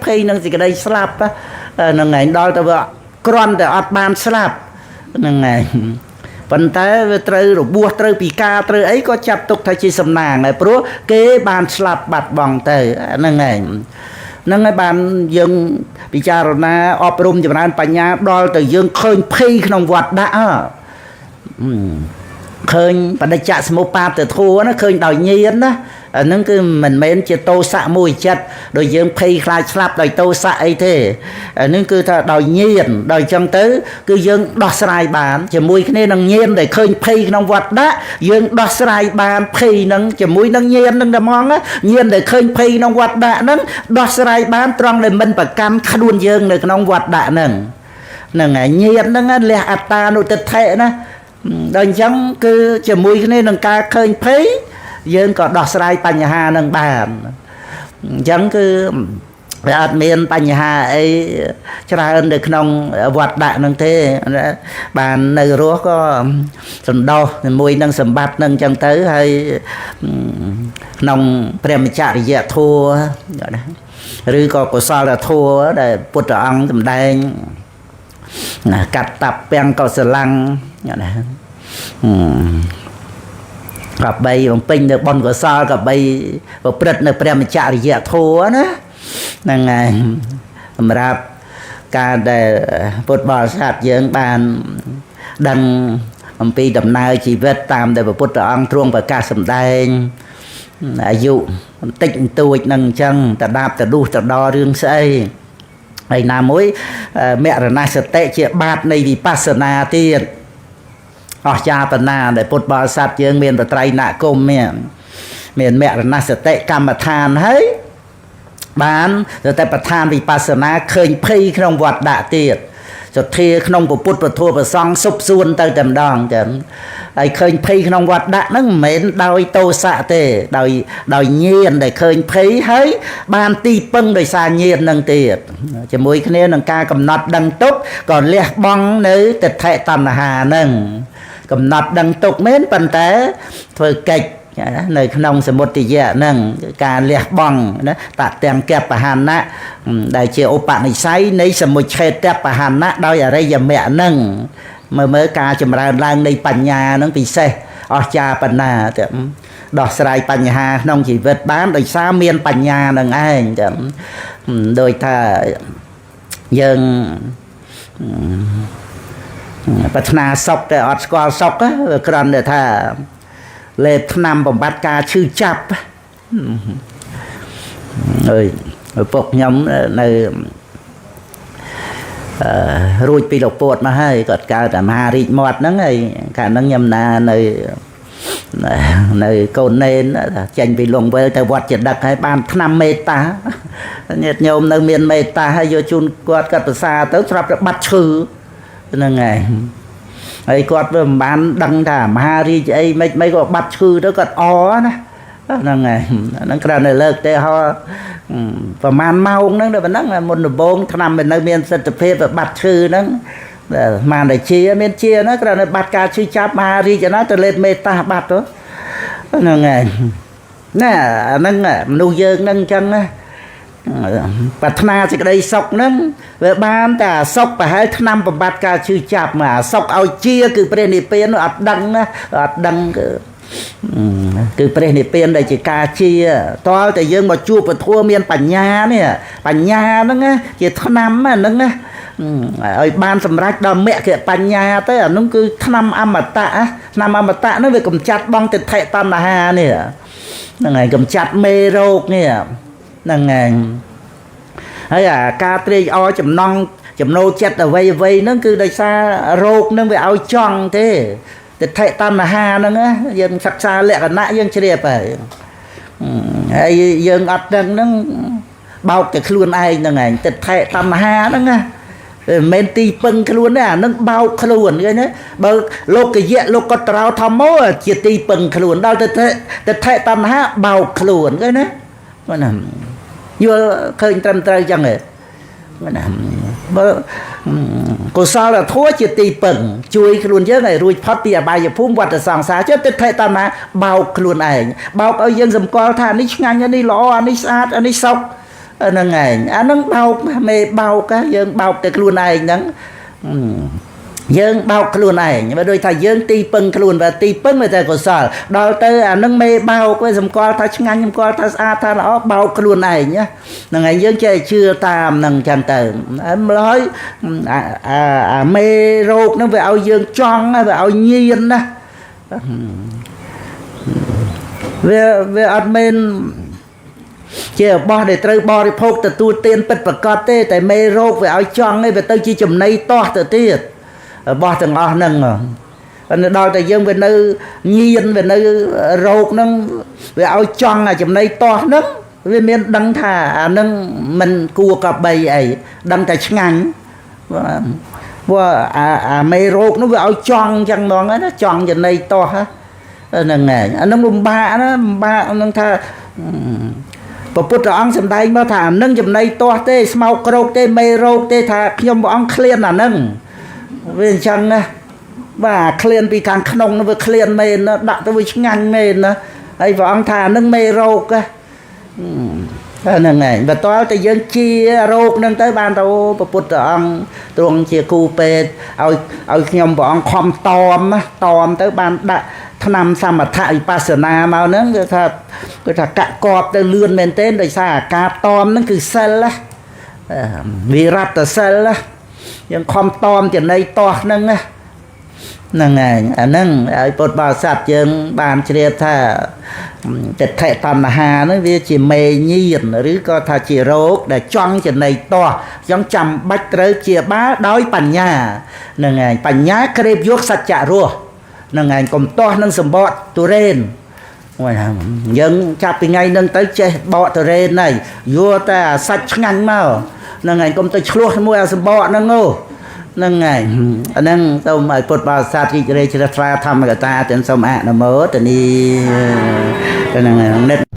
pay năng gì cái đây slap á năng ngày đôi ta vừa con để ọt bàn slap năng ngày phần té trừ rồi bua trừ pika trừ ấy có chặt tục thay chi sầm nàng này pro kế bàn slap bạt bỏng tề năng ngày bàn dương bị cha rồi na ọp rum cho bạn bánh nhá đôi từ dương khơi payក្នុងវត្តដាក់ឃើញបដិច្ចសមុបាទទៅធัวណាឃើញដោយញៀនណាអាហ្នឹងគឺមិនមែនជាតោសៈមួយចិត្តដោយយើងភ័យខ្លាចស្លាប់ដោយតោសៈអីទេអាហ្នឹងគឺថាដោយញៀនដោយចឹងទៅគឺយើងដោះស្រាយបានជាមួយគ្នានឹងញៀនដែលឃើញភ័យក្នុងវត្តដាក់យើងដោះស្រាយបានភ័យនឹងជាមួយនឹងញៀននឹងតែហ្មងញៀនដែលឃើញភ័យក្នុងវត្តដាក់ហ្នឹងដោះស្រាយបានត្រង់ដែលមិនប្រកាន់ខ្លួនយើងនៅក្នុងវត្តដាក់ហ្នឹងហ្នឹងហើយញៀនហ្នឹងលះអត្តានុទិដ្ឋិណាដល់អញ្ចឹងគឺជាគ្នានឹងការឃើញភ័យយើងក៏ដោះស្រាយបញ្ហានឹងបានអញ្ចឹងគឺវាអត់មានបញ្ហាអីច្រើននៅក្នុងវត្តដាក់នឹងទេបាននៅរស់ក៏សន្តោសជាមួយនឹងសម្បត្តិនឹងអញ្ចឹងទៅហើយក្នុងព្រះមច្ឆរិយធម៌ឬក៏កុសលធម៌ដែលពុទ្ធអង្គសម្ដែងកាត់តាប់ពាំងកុសលੰណាក៏បីបំពេញនៅបុណ្យកុសលក៏បីប្រព្រឹត្តនៅព្រះមច្ឆរិយធម៌ណាហ្នឹងហើយសម្រាប់ការដែលពុទ្ធបរិស័ទយើងបានដឹងអំពីដំណើរជីវិតតាមដែលព្រះពុទ្ធអង្គទ្រង់ប្រកាសសម្ដែងអាយុបន្តិចបន្តួចនឹងអញ្ចឹងតដាបតដុះតដរឿងស្អីហើយណាមួយមរណសតិជាបាតនៃវិបស្សនាទៀតអស្ចារ្យបណ្ណាដែលពុទ្ធបរិស័ទយើងមានបត្រៃណគមមានមរណសតិកម្មដ្ឋានហើយបានតែប្រធានវិបស្សនាឃើញភ័យក្នុងវត្តដាក់ទៀត សុទ្ធាក្នុងពុទ្ធពធប្រសង់សុបសួនទៅតែម្ដងចឹងហើយឃើញភ័យក្នុងវត្តដាក់ហ្នឹងមិនមែនដោយទោសៈទេដោយញៀនដែលឃើញភ័យហើយបានទីពឹងដោយសារញៀនហ្នឹងទៀតជាមួយគ្នានឹងការកំណត់ដឹងទុកក៏លះបង់នៅទិដ្ឋិតណ្ហាហ្នឹងកំណត់ដឹងទុកមែនប៉ុន្តែធ្វើកិច្ចនៅក្នុងសមុទយៈហ្នឹងការលះបង់ណាតទាំងកបហានៈដែលជាឧបនិស្ស័យនៃសមុច្ឆេតបហានៈដោយអរិយមគ្គហ្នឹងមើលការចម្រើនឡើងនៃបញ្ញាហ្នឹងពិសេសអស្ចារ្យប៉ុណ្ណាទៅដោះស្រាយបញ្ហាក្នុងជីវិតបានដោយសារមានបញ្ញានឹងឯងទៅដោយថាយើងប្រាថ្នាសុខតែអត់ស្គាល់សុខគ្រាន់តែថាលេបថ្នាំបំបត្តិការឈឺចាប់អើយពុកខ្ញុំនៅរួចពីលោកពួតមកហើយគាត់កើតតែមហារាជមាត់ហ្នឹងហើយកាលហ្នឹងខ្ញុំណានៅកូននេនចេញពីលង្វិលទៅវត្តចដឹកហើយបានថ្នាំមេត្តាញាតិញោមនៅមានមេត្តាហើយយកជូនគាត់ប្រសាទៅស្រាប់តែបាត់ឈឺហ្នឹងហើយគាត់វាមិនបានដឹងថាមហារាជអីមិនក៏បាត់ឈឺទៅគាត់អណាហ្នឹងហើយហ្នឹងគ្រាន់តែលើកទេហោប្រហែលម៉ោងហ្នឹងដល់ប៉ុណ្ណឹងមុនដំបូងឆ្នាំនៅមានសិទ្ធិភាពបាត់ឈឺហ្នឹងស្មានតែជាមានជាណាគ្រាន់តែបាត់ការឈឺចាប់មហារាជណាទៅលេបមេត្តាបាត់ទៅហ្នឹងហើយណាអាហ្នឹងមនុស្សយើងហ្នឹងអញ្ចឹងណាប្រាថ្នាសេចក្តីសុខហ្នឹងវាបានតែសុខប្រហែលឆ្នាំបំបត្តិការឈឺចាប់មកសុខឲ្យជាគឺព្រះនិព្វានអត់ដឹងណាអត់ដឹងគឺព្រះនិព្វានដែលជាការជាតើតែយើងមកជួបពធមានបញ្ញានេះបញ្ញាហ្នឹងជាឆ្នាំហ្នឹងណាឲ្យបានសម្រេចដល់មគ្គបញ្ញាទៅអានោះគឺឆ្នាំអមតៈឆ្នាំអមតៈហ្នឹងវាកំចាត់បងទិដ្ឋិតណ្ហានេះហ្នឹងហើយកំចាត់មេរោគនេះហ្នឹងហើយហើយអាការត្រេកអរចំណូលចិត្តអ្វីហ្នឹងគឺដោយសាររោគហ្នឹងវាឲ្យចង់ទេទិដ្ឋិតណ្ហាហ្នឹងយើងសិក្សាលក្ខណៈយើងជ្រាបហើយយើងអត់ដឹងហ្នឹងបោកតែខ្លួនឯងហ្នឹងឯងទិដ្ឋិតណ្ហាហ្នឹងណាមិនមែនទីពឹងខ្លួនទេអានឹងបោកខ្លួនឃើញទេបើលោកយៈលោកកត្រោធម្មោជាទីពឹងខ្លួនដល់ទៅទិដ្ឋិតណ្ហាបោកខ្លួនឃើញទេណាយល់ឃើញត្រឹមត្រូវចឹងទេណាបើកុសលធម៌ជាទីពឹងជួយខ្លួនយើងឲ្យរួចផុតពីអបាយភូមិវត្តសង្សារចុះទិដ្ឋិតណ្ហាបោកខ្លួនឯងបោកឲ្យយើងសម្គាល់ថានេះឆ្ងាញ់នេះល្អអានេះស្អាតអានេះសុខហ្នឹងឯងអាហ្នឹងបោកមេបោកយើងបោកតែខ្លួនឯងហ្នឹងយើងបោកខ្លួនឯងបើដូចថាយើងទីពឹងខ្លួនvàទីពឹងវាតែកុសលដល់ទៅអាហ្នឹងមេបោកវាសម្គាល់ថាឆ្ងាញ់សម្គាល់ថាស្អាតថាល្អបោកខ្លួនឯងហ្នឹងហើយយើងចេះជឿតាមហ្នឹងចឹងទៅម្ល៉េះអាមេរោគហ្នឹងវាឲ្យយើងចង់វាឲ្យញៀនណាវាអត់មែនជារបស់ដែលត្រូវបរិភោគទទួលទានពិតប្រាកដទេតែមេរោគវាឲ្យចង់ឯងវាទៅជាចំណីតោះទៅទៀតរបស់ទាំងអស់ហ្នឹងដល់តែយើងវានៅញៀនវានៅរោគហ្នឹងវាឲ្យចង់អាចំណីតោះហ្នឹងវាមានដឹងថាអាហ្នឹងមិនគួរកបីអីដឹងតែឆ្ងាញ់ព្រោះអាមេរោគនោះវាឲ្យចង់ចឹងហ្មងណាចង់ចំណីតោះហ្នឹងឯងអាហ្នឹងលំបាកណាលំបាកហ្នឹងថាព្រះពុទ្ធអង្គសម្ដែងមកថាអានឹងចំណីតោះទេស្មោកក្រោកទេមេរោគទេថាខ្ញុំព្រះអង្គឃ្លានអានឹងវាអញ្ចឹងណាបាទឃ្លានពីខាងក្នុងវាឃ្លានមែនណាដាក់ទៅវាឆ្ងាញ់មែនណាហើយព្រះអង្គថាអានឹងមេរោគហ្នឹងឯងបន្តតែយើងជារោគហ្នឹងទៅបានទៅព្រះពុទ្ធអង្គទ្រង់ជាគូពេទ្យឲ្យខ្ញុំព្រះអង្គខំតមទៅបានដាក់ថ្នាំសមថវិបស្សនាមកហ្នឹងគឺថាកកបទៅលឿនមែនទែនដោយសារអាការតមហ្នឹងគឺសិលវិរតសិលយើងខំតមចំណីតោះហ្នឹងហ្នឹងឯងអាហ្នឹងឲ្យពុទ្ធបរិស័ទយើងបានជ្រាបថាទិដ្ឋិតណ្ហាហ្នឹងវាជាមេញៀនឬក៏ថាជារោគដែលចង់ចំណីតោះចង់ចាំបាច់ត្រូវជាបាលដោយបញ្ញាហ្នឹងឯងបញ្ញាក្រេបយកសច្ចៈរស់ហ្នឹងឯងកុំតោះនឹងសម្បកទុរេនយើងចាប់ពីថ្ងៃហ្នឹងទៅចេះបកទុរេនហើយយកតែសាច់ឆ្ងាញ់មកហ្នឹងឯងកុំទៅឆ្លោះជាមួយអាសម្បកហ្នឹង nâng ngày nâng tao mày bột bò sát đi đây chỉ là pha thăm cái ta trên sông ạ nó mớ từ đi cái này nó nét